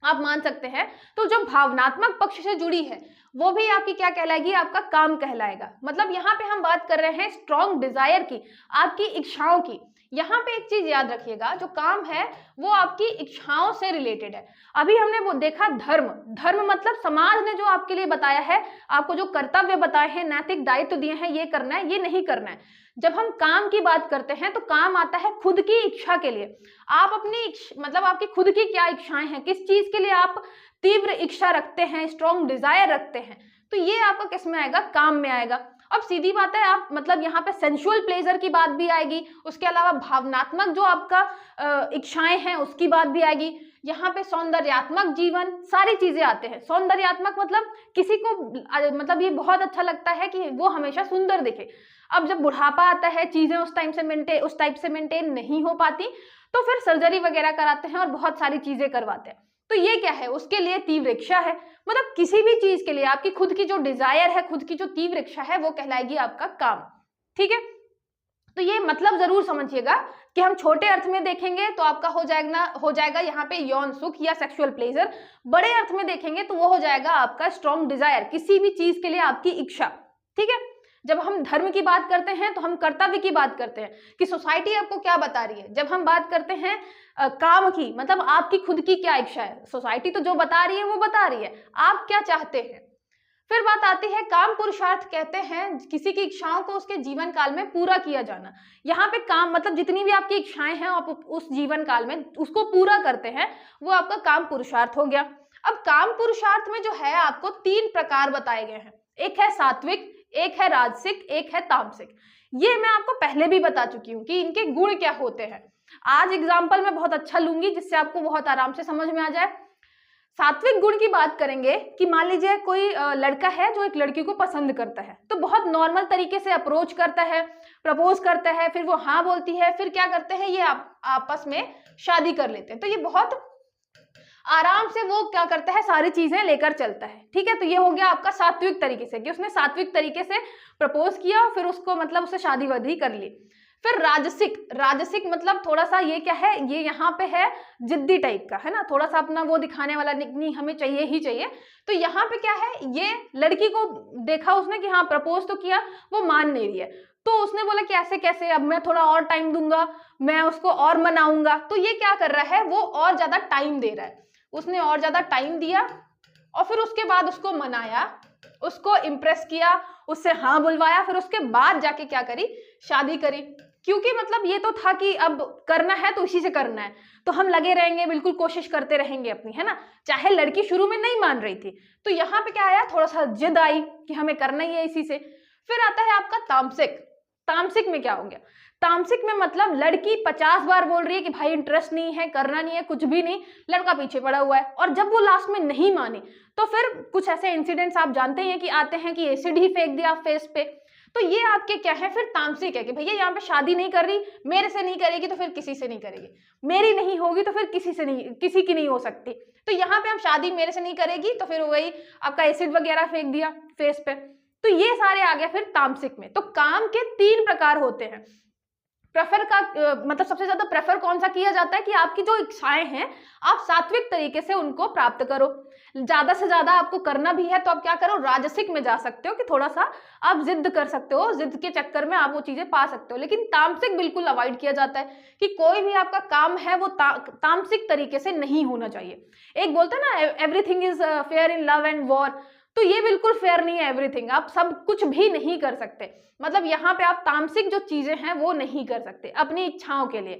A: आप मान सकते हैं। तो जो भावनात्मक पक्ष से जुड़ी है वो भी आपकी क्या कहलाएगी, आपका काम कहलाएगा। मतलब यहाँ पे हम बात कर रहे हैं स्ट्रॉन्ग डिजायर की, आपकी इच्छाओं की। यहाँ पे एक चीज याद रखिएगा, जो काम है वो आपकी इच्छाओं से रिलेटेड है। अभी हमने वो देखा धर्म। धर्म मतलब समाज ने जो आपके लिए बताया है, आपको जो कर्तव्य बताए हैं, नैतिक दायित्व दिए हैं, ये करना है, ये नहीं करना है। जब हम काम की बात करते हैं तो काम आता है खुद की इच्छा के लिए। आप अपनी मतलब आपकी खुद की क्या इच्छाएं हैं, किस चीज के लिए आप तीव्र इच्छा रखते हैं, स्ट्रॉन्ग डिजायर रखते हैं, तो ये आपका किस में आएगा, काम में आएगा। अब सीधी बात है, आप मतलब यहाँ पे सेंसुअल प्लेजर की बात भी आएगी, उसके अलावा भावनात्मक जो आपका इच्छाएं हैं उसकी बात भी आएगी। यहाँ पे सौंदर्यात्मक जीवन, सारी चीजें आते हैं। सौंदर्यात्मक मतलब किसी को मतलब ये बहुत अच्छा लगता है कि वो हमेशा सुंदर दिखे। अब जब बुढ़ापा आता है, चीजें उस टाइप से मेंटेन नहीं हो पाती, तो फिर सर्जरी वगैरह कराते हैं और बहुत सारी चीजें करवाते हैं। तो ये क्या है, उसके लिए तीव्र इच्छा है। मतलब किसी भी चीज के लिए आपकी खुद की जो डिजायर है, खुद की जो तीव्र इच्छा है, वो कहलाएगी आपका काम। ठीक है, तो ये मतलब जरूर समझिएगा कि हम छोटे अर्थ में देखेंगे तो आपका हो जाएगा यहाँ पे यौन सुख या सेक्सुअल प्लेजर। बड़े अर्थ में देखेंगे तो वो हो जाएगा आपका स्ट्रॉन्ग डिजायर, किसी भी चीज के लिए आपकी इच्छा। ठीक है, जब हम धर्म की बात करते हैं तो हम कर्तव्य की बात करते हैं कि सोसाइटी आपको क्या बता रही है। जब हम बात करते हैं काम की, मतलब आपकी खुद की क्या इच्छा है, सोसाइटी तो जो बता रही है वो बता रही है, आप क्या चाहते हैं। फिर बात आती है काम पुरुषार्थ, कहते हैं किसी की इच्छाओं को उसके जीवन काल में पूरा किया जाना। यहाँ पे काम मतलब जितनी भी आपकी इच्छाएं हैं आप उस जीवन काल में उसको पूरा करते हैं, वो आपका काम पुरुषार्थ हो गया। अब काम पुरुषार्थ में जो है आपको 3 प्रकार बताए गए हैं, एक है सात्विक, एक है राजसिक, एक है तामसिक। ये मैं आपको पहले भी बता चुकी हूँ कि इनके गुण क्या होते हैं। आज एग्जाम्पल मैं बहुत अच्छा लूंगी जिससे आपको बहुत आराम से समझ में आ जाए। सात्विक गुण की बात करेंगे कि मान लीजिए कोई लड़का है जो एक लड़की को पसंद करता है, तो बहुत नॉर्मल तरीके से अप्रोच करता है, प्रपोज करता है, फिर वो हाँ बोलती है, फिर क्या करते हैं ये आपस में शादी कर लेते हैं। तो ये बहुत आराम से वो क्या करता है, सारी चीजें लेकर चलता है। ठीक है, तो ये हो गया आपका सात्विक तरीके से कि उसने सात्विक तरीके से प्रपोज किया और फिर उसको मतलब उससे शादी वादी कर ली। फिर राजसिक, राजसिक मतलब थोड़ा सा ये क्या है, ये यहाँ पे है जिद्दी टाइप का, है ना, थोड़ा सा अपना वो दिखाने वाला, नहीं हमें चाहिए ही चाहिए। तो यहाँ पे क्या है, ये लड़की को देखा उसने कि हाँ प्रपोज तो किया, वो मान नहीं रही है, तो उसने बोला कि ऐसे कैसे, अब मैं थोड़ा और टाइम दूंगा, मैं उसको और मनाऊंगा। तो ये क्या कर रहा है, वो और ज्यादा टाइम दे रहा है, उसने और ज्यादा टाइम दिया और फिर उसके बाद उसको मनाया, उसको इम्प्रेस किया, उससे हाँ बुलवाया, फिर उसके बाद जाके क्या करी, शादी करी। क्योंकि मतलब ये तो था कि अब करना है तो इसी से करना है, तो हम लगे रहेंगे, बिल्कुल कोशिश करते रहेंगे अपनी, है ना, चाहे लड़की शुरू में नहीं मान रही थी। तो यहाँ पे क्या आया, थोड़ा सा जिद आई कि हमें करना ही है इसी से। फिर आता है आपका तामसिक। तामसिक में क्या हो गया, तामसिक में मतलब लड़की 50 बार बोल रही है कि भाई इंटरेस्ट नहीं है, करना नहीं है, कुछ भी नहीं, लड़का पीछे पड़ा हुआ है, और जब वो लास्ट में नहीं मानी तो फिर कुछ ऐसे इंसिडेंट्स आप जानते हैं कि आते हैं कि एसिड ही फेंक दिया फेस पे। तो ये आपके क्या है, फिर तामसिक है कि भैया यहाँ पे शादी नहीं कर रही, मेरे से नहीं करेगी तो फिर किसी से नहीं करेगी, मेरी नहीं होगी तो फिर किसी की नहीं हो सकती। तो यहाँ पे हम शादी मेरे से नहीं करेगी तो फिर वही आपका एसिड वगैरह फेंक दिया फेस पे। तो ये सारे आ गया फिर तामसिक में। तो काम के 3 प्रकार होते हैं। प्रेफर का मतलब सबसे ज्यादा प्रेफर कौन सा किया जाता है कि आपकी जो इच्छाएं हैं आप सात्विक तरीके से उनको प्राप्त करो। ज्यादा से ज्यादा आपको करना भी है तो आप क्या करो, राजसिक में जा सकते हो कि थोड़ा सा आप जिद कर सकते हो, जिद के चक्कर में आप वो चीजें पा सकते हो। लेकिन तामसिक बिल्कुल अवॉइड किया जाता है कि कोई भी आपका काम है वो तामसिक तरीके से नहीं होना चाहिए। एक बोलते हैं ना everything is fair in love and war, तो ये बिल्कुल फेयर नहीं है एवरीथिंग। आप सब कुछ भी नहीं कर सकते, मतलब यहाँ पे आप तामसिक जो चीजें हैं वो नहीं कर सकते अपनी इच्छाओं के लिए,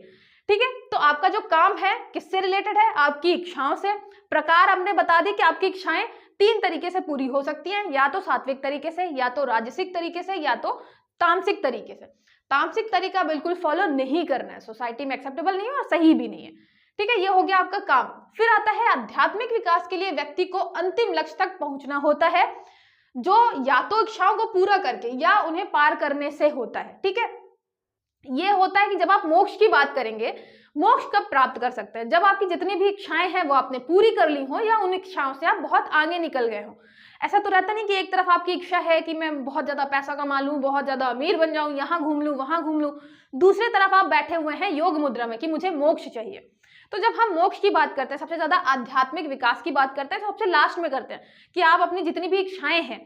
A: ठीक है। तो आपका जो काम है किससे रिलेटेड है, आपकी इच्छाओं से। प्रकार हमने बता दी कि आपकी इच्छाएं 3 तरीके से पूरी हो सकती हैं, या तो सात्विक तरीके से, या तो राजसिक तरीके से, या तो तामसिक तरीके से। तामसिक तरीका बिल्कुल फॉलो नहीं करना है, सोसाइटी में एक्सेप्टेबल नहीं है और सही भी नहीं है, ठीक है। ये हो गया आपका काम। फिर आता है आध्यात्मिक विकास के लिए व्यक्ति को अंतिम लक्ष्य तक पहुंचना होता है, जो या तो इच्छाओं को पूरा करके या उन्हें पार करने से होता है, ठीक है। ये होता है कि जब आप मोक्ष की बात करेंगे, मोक्ष कब प्राप्त कर सकते हैं, जब आपकी जितनी भी इच्छाएं हैं वो आपने पूरी कर ली हो, या उन इच्छाओं से आप बहुत आगे निकल गए हो। ऐसा तो रहता नहीं कि एक तरफ आपकी इच्छा है कि मैं बहुत ज्यादा पैसा कमा लूं, बहुत ज्यादा अमीर बन जाऊं, यहाँ घूम लूं वहां घूम लूं, दूसरी तरफ आप बैठे हुए हैं योग मुद्रा में कि मुझे मोक्ष चाहिए। तो जब हम मोक्ष की बात करते हैं, सबसे ज्यादा आध्यात्मिक विकास की बात करते हैं, तो सबसे लास्ट में करते हैं कि आप अपनी जितनी भी इच्छाएं हैं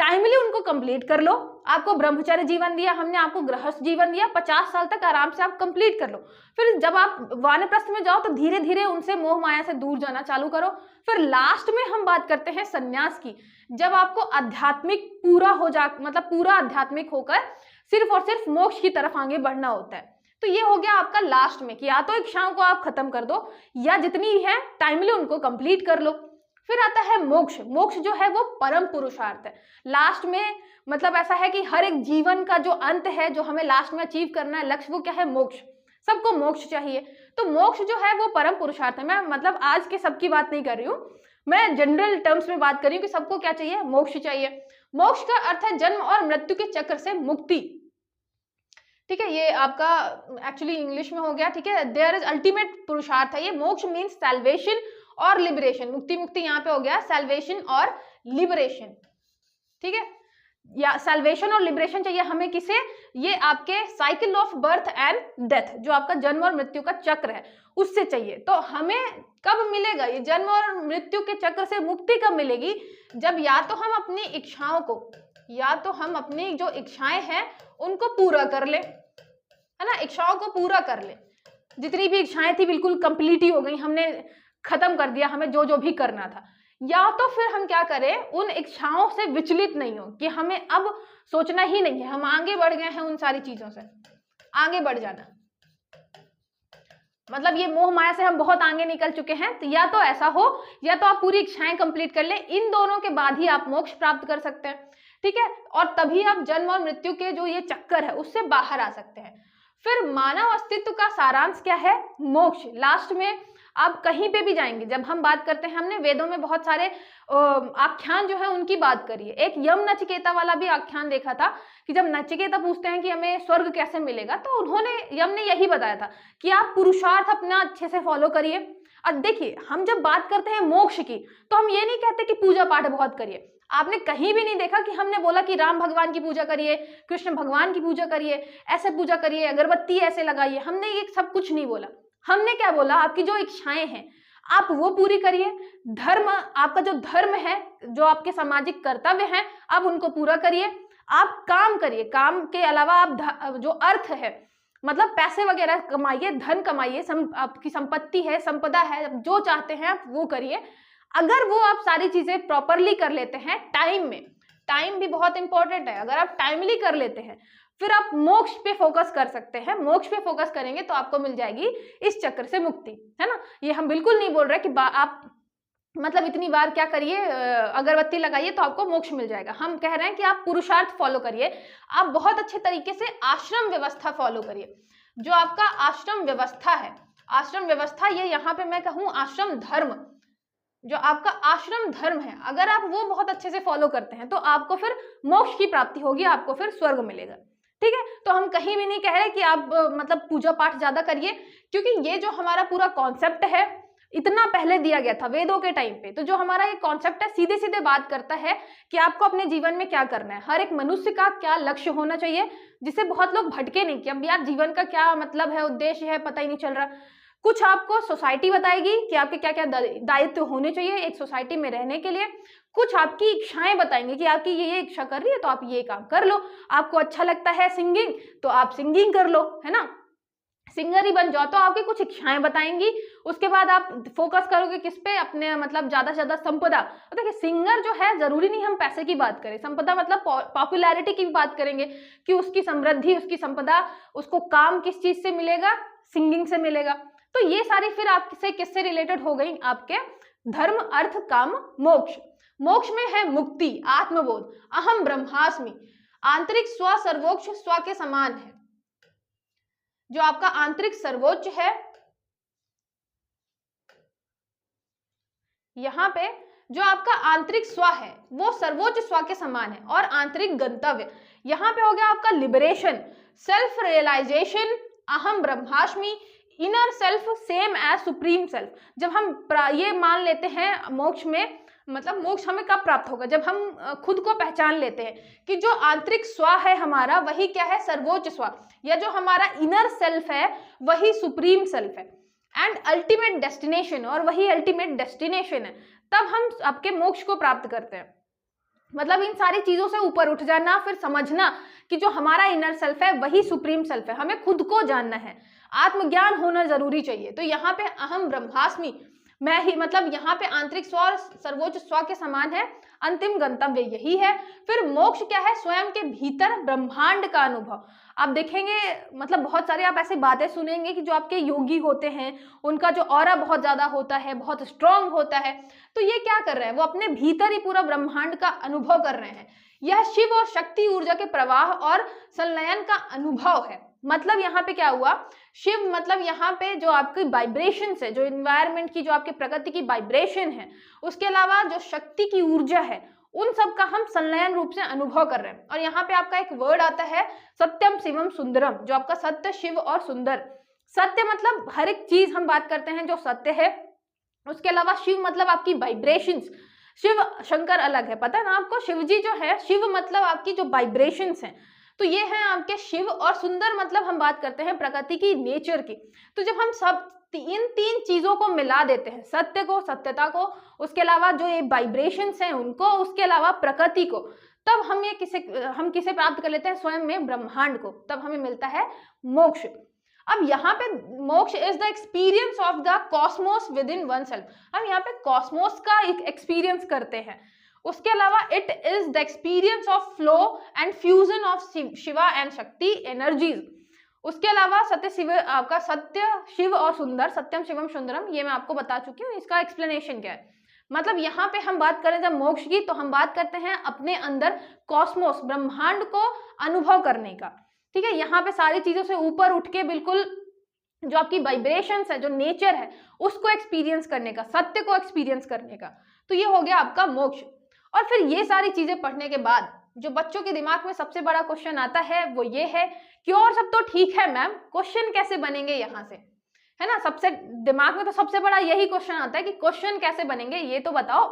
A: टाइमली उनको कंप्लीट कर लो। आपको ब्रह्मचर्य जीवन दिया हमने, आपको गृहस्थ जीवन दिया, 50 साल तक आराम से आप कंप्लीट कर लो। फिर जब आप वानप्रस्थ में जाओ तो धीरे धीरे उनसे मोह माया से दूर जाना चालू करो। फिर लास्ट में हम बात करते हैं संन्यास की, जब आपको आध्यात्मिक पूरा हो जा, मतलब पूरा आध्यात्मिक होकर सिर्फ और सिर्फ मोक्ष की तरफ आगे बढ़ना होता है। तो ये हो गया आपका लास्ट में कि या तो इच्छाओं को आप खत्म कर दो, या जितनी है टाइमली उनको कंप्लीट कर लो। फिर आता है मोक्ष। मोक्ष जो है वो परम पुरुषार्थ है। लास्ट में मतलब ऐसा है कि हर एक जीवन का जो अंत है, जो हमें लास्ट में अचीव करना है लक्ष्य, वो क्या है, मोक्ष। सबको मोक्ष चाहिए, तो मोक्ष जो है वो परम पुरुषार्थ है। मैं मतलब आज के सबकी बात नहीं कर रही हूँ, मैं जनरल टर्म्स में बात कर रही हूँ कि सबको क्या चाहिए, मोक्ष चाहिए। मोक्ष का अर्थ है जन्म और मृत्यु के चक्र से मुक्ति, ठीक है। ये आपका एक्चुअली इंग्लिश में हो गया, ठीक है। देयर इज अल्टीमेट पुरुषार्थ है ये। मोक्ष मीन्स सैल्वेशन और लिबरेशन। मुक्ति मुक्ति यहाँ पे हो गया सैल्वेशन और लिबरेशन, ठीक है। या सैल्वेशन और लिबरेशन चाहिए हमें किसे, ये आपके cycle of birth and death, जो आपका जन्म और मृत्यु का चक्र है उससे चाहिए। तो हमें कब मिलेगा ये जन्म और मृत्यु के चक्र से मुक्ति? कब मिलेगी? जब या तो हम अपनी इच्छाओं को, या तो हम अपनी जो इच्छाएं हैं उनको पूरा कर ले, है ना, इच्छाओं को पूरा कर ले। जितनी भी इच्छाएं थी बिल्कुल कंप्लीट ही हो गई, हमने खत्म कर दिया हमें जो जो भी करना था। या तो फिर हम क्या करें, उन इच्छाओं से विचलित नहीं हो कि हमें अब सोचना ही नहीं है, हम आगे बढ़ गए हैं उन सारी चीजों से। आगे बढ़ जाना मतलब ये मोह माया से हम बहुत आगे निकल चुके हैं। तो या तो ऐसा हो, या तो आप पूरी इच्छाएं कंप्लीट कर ले। इन दोनों के बाद ही आप मोक्ष प्राप्त कर सकते हैं, ठीक है। और तभी आप जन्म और मृत्यु के जो ये चक्कर है उससे बाहर आ सकते हैं। फिर मानव अस्तित्व का सारांश क्या है, मोक्ष। लास्ट में आप कहीं पे भी जाएंगे, जब हम बात करते हैं, हमने वेदों में बहुत सारे आख्यान जो है उनकी बात करी है। एक यम नचिकेता वाला भी आख्यान देखा था कि जब नचिकेता पूछते हैं कि हमें स्वर्ग कैसे मिलेगा, तो उन्होंने, यम ने यही बताया था कि आप पुरुषार्थ अपना अच्छे से फॉलो करिए। और देखिए, हम जब बात करते हैं मोक्ष की, तो हम ये नहीं कहते कि पूजा पाठ बहुत करिए। आपने कहीं भी नहीं देखा कि हमने बोला कि राम भगवान की पूजा करिए, कृष्ण भगवान की पूजा करिए, ऐसे पूजा करिए, अगरबत्ती ऐसे लगाइए। हमने ये सब कुछ नहीं बोला। हमने क्या बोला, आपकी जो इच्छाएं हैं आप वो पूरी करिए। धर्म, आपका जो धर्म है, जो आपके सामाजिक कर्तव्य हैं, आप उनको पूरा करिए। आप काम करिए, काम के अलावा आप जो अर्थ है, मतलब पैसे वगैरह कमाइए, धन कमाइए, आपकी संपत्ति है, संपदा है, जो चाहते हैं आप वो करिए। अगर वो आप सारी चीजें प्रॉपरली कर लेते हैं टाइम में, टाइम भी बहुत इंपॉर्टेंट है, अगर आप टाइमली कर लेते हैं, फिर आप मोक्ष पे फोकस कर सकते हैं। मोक्ष पे फोकस करेंगे तो आपको मिल जाएगी इस चक्र से मुक्ति, है ना। ये हम बिल्कुल नहीं बोल रहे कि आप मतलब इतनी बार क्या करिए, अगरबत्ती लगाइए तो आपको मोक्ष मिल जाएगा। हम कह रहे हैं कि आप पुरुषार्थ फॉलो करिए, आप बहुत अच्छे तरीके से आश्रम व्यवस्था फॉलो करिए। जो आपका आश्रम व्यवस्था है, आश्रम व्यवस्था, ये यहाँ पे मैं कहूँ आश्रम धर्म, जो आपका आश्रम धर्म है, अगर आप वो बहुत अच्छे से फॉलो करते हैं तो आपको फिर मोक्ष की प्राप्ति होगी, आपको फिर स्वर्ग मिलेगा, ठीक है। तो हम कहीं भी नहीं कह रहे कि आप मतलब पूजा पाठ ज्यादा करिए, क्योंकि ये जो हमारा पूरा कॉन्सेप्ट है इतना पहले दिया गया था वेदों के टाइम पे। तो जो हमारा ये कॉन्सेप्ट है सीधे सीधे बात करता है कि आपको अपने जीवन में क्या करना है, हर एक मनुष्य का क्या लक्ष्य होना चाहिए, जिससे बहुत लोग भटके नहीं कि अब यार जीवन का क्या मतलब है, उद्देश्य है, पता ही नहीं चल रहा। कुछ आपको सोसाइटी बताएगी कि आपके क्या क्या दायित्व होने चाहिए एक सोसाइटी में रहने के लिए। कुछ आपकी इच्छाएं बताएंगे कि आपकी ये इच्छा कर रही है तो आप ये काम कर लो। आपको अच्छा लगता है सिंगिंग तो आप सिंगिंग कर लो, है ना, सिंगर ही बन जाओ। तो आपकी कुछ इच्छाएं बताएंगी। उसके बाद आप फोकस करोगे किस पे, अपने मतलब ज्यादा से ज्यादा संपदा। तो देखिए सिंगर जो है जरूरी नहीं हम पैसे की बात करें, संपदा मतलब पॉपुलैरिटी की भी बात करेंगे कि उसकी समृद्धि, उसकी संपदा, उसको काम किस चीज से मिलेगा, सिंगिंग से मिलेगा। तो ये सारी फिर आपसे किससे रिलेटेड हो गई, आपके धर्म अर्थ काम मोक्ष। मोक्ष में है मुक्ति, आत्मबोध, अहम ब्रह्मास्मि, आंतरिक स्व सर्वोच्च स्व के समान है। जो आपका आंतरिक सर्वोच्च है, यहां पे जो आपका आंतरिक स्व है वो सर्वोच्च स्व के समान है। और आंतरिक गंतव्य यहां पे हो गया आपका लिबरेशन, सेल्फ रियलाइजेशन, अहम ब्रह्मास्मि, inner self same as supreme self. जब हम ये मान लेते हैं मोक्ष में, मतलब मोक्ष हमें कब प्राप्त होगा, जब हम खुद को पहचान लेते हैं कि जो आंतरिक स्व है हमारा वही क्या है, सर्वोच्च स्व, या जो हमारा इनर सेल्फ है वही सुप्रीम सेल्फ है, एंड अल्टीमेट डेस्टिनेशन, और वही अल्टीमेट डेस्टिनेशन है। तब हम आपके मोक्ष को प्राप्त करते हैं। मतलब इन सारी चीजों से ऊपर उठ जाना, फिर समझना कि जो हमारा इनर सेल्फ है वही सुप्रीम सेल्फ है, हमें खुद को जानना है, आत्मज्ञान होना जरूरी चाहिए। तो यहाँ पे अहम ब्रह्मास्मि, मैं ही, मतलब यहाँ पे आंतरिक स्व और सर्वोच्च स्व के समान है, अंतिम गंतव्य यही है। फिर मोक्ष क्या है, स्वयं के भीतर ब्रह्मांड का अनुभव। आप देखेंगे मतलब बहुत सारे आप ऐसे बातें सुनेंगे कि जो आपके योगी होते हैं उनका जो ऑरा बहुत ज्यादा होता है, बहुत स्ट्रांग होता है। तो ये क्या कर रहे हैं, वो अपने भीतर ही पूरा ब्रह्मांड का अनुभव कर रहे हैं। यह शिव और शक्ति ऊर्जा के प्रवाह और संलयन का अनुभव है। मतलब यहाँ पे क्या हुआ, शिव मतलब यहाँ पे जो आपकी वाइब्रेशन है, जो इन्वायरमेंट की, जो आपके प्रकृति की वाइब्रेशन है, उसके अलावा जो शक्ति की ऊर्जा है, उन सब का हम संलयन रूप से अनुभव कर रहे हैं। और यहाँ पे आपका एक वर्ड आता है सत्यम शिवम सुंदरम, जो आपका सत्य, शिव और सुंदर। सत्य मतलब हर एक चीज हम बात करते हैं जो सत्य है। उसके अलावा शिव मतलब आपकी वाइब्रेशंस, शिव शंकर अलग है, पता है ना आपको। शिव जी जो है, शिव मतलब आपकी जो वाइब्रेशंस हैं, तो ये हैं आपके शिव। और सुंदर मतलब हम बात करते हैं प्रकृति की, नेचर की। तो जब हम सब इन तीन चीजों को मिला देते हैं, सत्य को, सत्यता को, उसके अलावा जो ये वाइब्रेशंस हैं उनको, उसके अलावा प्रकृति को, तब हम किसे प्राप्त कर लेते हैं, स्वयं में ब्रह्मांड को। तब हमें मिलता है मोक्ष। अब यहाँ पे मोक्ष is the experience of the Cosmos with in one self. हम यहाँ पे कॉस्मोस का एक एक्सपीरियंस करते हैं। उसके अलावा it is the experience of flow and fusion of Shiva and शक्ति एनर्जीज। उसके अलावा सत्य शिव, आपका सत्य, शिव और सुंदर, सत्यम शिवम सुंदरम, ये मैं आपको बता चुकी हूँ। इसका एक्सप्लेनेशन क्या है, मतलब यहाँ पे हम बात करें जब मोक्ष की, तो हम बात करते हैं अपने अंदर कॉस्मोस, ब्रह्मांड को अनुभव करने का। ठीक है, यहाँ पे सारी चीजों से ऊपर उठ के बिल्कुल जो आपकी वाइब्रेशंस है, जो नेचर है, उसको एक्सपीरियंस करने का, सत्य को एक्सपीरियंस करने का। तो ये हो गया आपका मोक्ष। और फिर ये सारी चीजें पढ़ने के बाद जो बच्चों के दिमाग में सबसे बड़ा क्वेश्चन आता है वो ये है कि और सब तो ठीक है मैम, क्वेश्चन कैसे बनेंगे यहाँ से, है ना। सबसे दिमाग में तो सबसे बड़ा यही क्वेश्चन आता है कि क्वेश्चन कैसे बनेंगे, ये तो बताओ।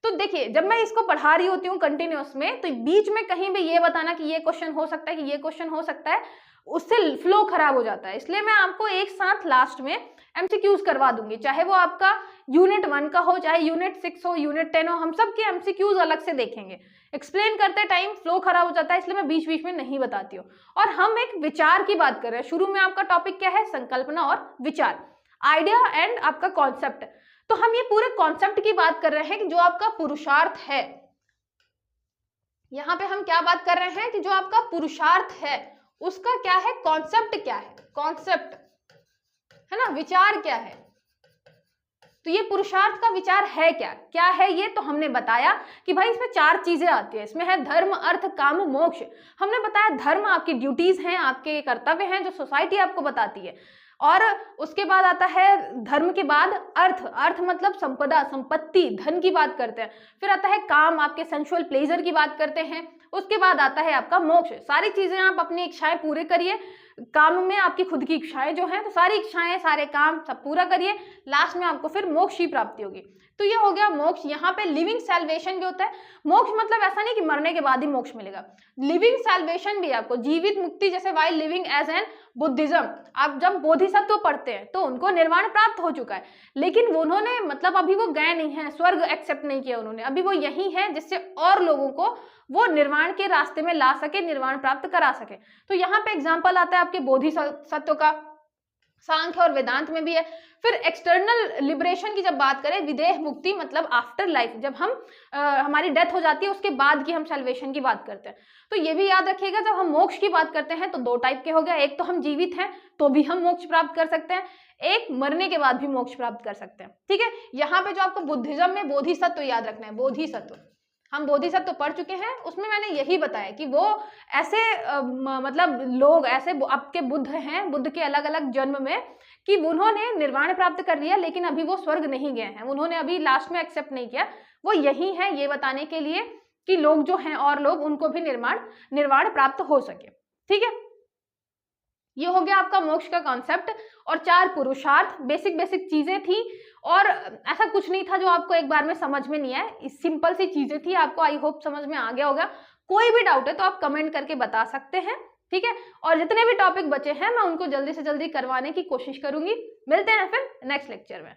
A: तो देखिए, जब मैं इसको पढ़ा रही होती हूँ कंटिन्यूअस में, तो बीच में कहीं भी ये बताना कि ये क्वेश्चन हो सकता है, कि ये क्वेश्चन हो सकता है, उससे फ्लो खराब हो जाता है। इसलिए मैं आपको एक साथ लास्ट में एमसीक्यूज करवा दूंगी, चाहे वो आपका यूनिट 1 का हो, चाहे यूनिट 6 हो, यूनिट 10 हो, हम सब के एमसीक्यूज अलग से देखेंगे। एक्सप्लेन करते टाइम फ्लो खराब हो जाता है, इसलिए मैं बीच बीच में नहीं बताती हूँ। और हम एक विचार की बात कर रहे हैं। शुरू में आपका टॉपिक क्या है, संकल्पना और विचार, आइडिया एंड आपका कॉन्सेप्ट। तो हम ये पूरे कॉन्सेप्ट की बात कर रहे हैं कि जो आपका पुरुषार्थ है, यहाँ पे हम क्या बात कर रहे हैं कि जो आपका पुरुषार्थ है उसका क्या है, कॉन्सेप्ट क्या है, कॉन्सेप्ट है ना, विचार क्या है। तो ये पुरुषार्थ का विचार है क्या, क्या है ये, तो हमने बताया कि भाई इसमें 4 चीजें आती है। इसमें है धर्म, अर्थ, काम, मोक्ष। हमने बताया धर्म आपकी ड्यूटीज हैं, आपके कर्तव्य हैं जो सोसाइटी आपको बताती है। और उसके बाद आता है धर्म के बाद अर्थ, अर्थ मतलब संपदा, संपत्ति, धन की बात करते हैं। फिर आता है काम, आपके सेंसुअल प्लेजर की बात करते हैं। उसके बाद आता है आपका मोक्ष। सारी चीजें आप अपनी इच्छाएं पूरे करिए, काम में आपकी खुद की इच्छाएं जो हैं, तो सारी इच्छाएं, सारे काम सब पूरा करिए, लास्ट में आपको फिर मोक्ष की प्राप्ति होगी। तो ये हो गया मोक्ष। यहाँ पे लिविंग सैल्वेशन भी होता है। मोक्ष मतलब ऐसा नहीं कि मरने के बाद ही मोक्ष मिलेगा, लिविंग सैल्वेशन भी आपको, जीवित मुक्ति, जैसे while living as in Buddhism. आप जब बोधिसत्व पढ़ते हैं तो उनको निर्वाण प्राप्त हो चुका है, लेकिन उन्होंने मतलब अभी वो गए नहीं है, स्वर्ग एक्सेप्ट नहीं किया उन्होंने, अभी वो यही है जिससे और लोगों को वो निर्वाण के रास्ते में ला सके, निर्वाण प्राप्त करा सके। तो यहाँ पे एग्जाम्पल आता है आपके बोधिसत्व का, सांख्य और वेदांत में भी है। फिर एक्सटर्नल लिबरेशन की जब बात करें, विदेह मुक्ति मतलब आफ्टर लाइफ, जब हम हमारी डेथ हो जाती है उसके बाद की हम सैल्वेशन की बात करते हैं। तो ये भी याद रखिएगा, जब हम मोक्ष की बात करते हैं तो दो टाइप के हो गया, एक तो हम जीवित हैं तो भी हम मोक्ष प्राप्त कर सकते हैं, एक मरने के बाद भी मोक्ष प्राप्त कर सकते हैं। ठीक है, यहाँ पे जो आपको बुद्धिज्म में बोधिसत्व याद रखना है, बोधिसत्व, हम बोधिसत्व पढ़ चुके हैं, उसमें मैंने यही बताया कि वो ऐसे मतलब लोग ऐसे आपके बुद्ध हैं, बुद्ध के अलग अलग जन्म में, कि उन्होंने निर्वाण प्राप्त कर लिया लेकिन अभी वो स्वर्ग नहीं गए हैं, उन्होंने अभी लास्ट में एक्सेप्ट नहीं किया। वो यही है ये बताने के लिए कि लोग जो हैं और लोग, उनको भी निर्वाण प्राप्त हो सके। ठीक है, ये हो गया आपका मोक्ष का कॉन्सेप्ट। और 4 पुरुषार्थ, बेसिक चीजें थी, और ऐसा कुछ नहीं था जो आपको एक बार में समझ में नहीं आए, सिंपल सी चीजें थी, आपको आई होप समझ में आ गया होगा। कोई भी डाउट है तो आप कमेंट करके बता सकते हैं। ठीक है, और जितने भी टॉपिक बचे हैं मैं उनको जल्दी से जल्दी करवाने की कोशिश करूंगी। मिलते हैं फिर नेक्स्ट लेक्चर में।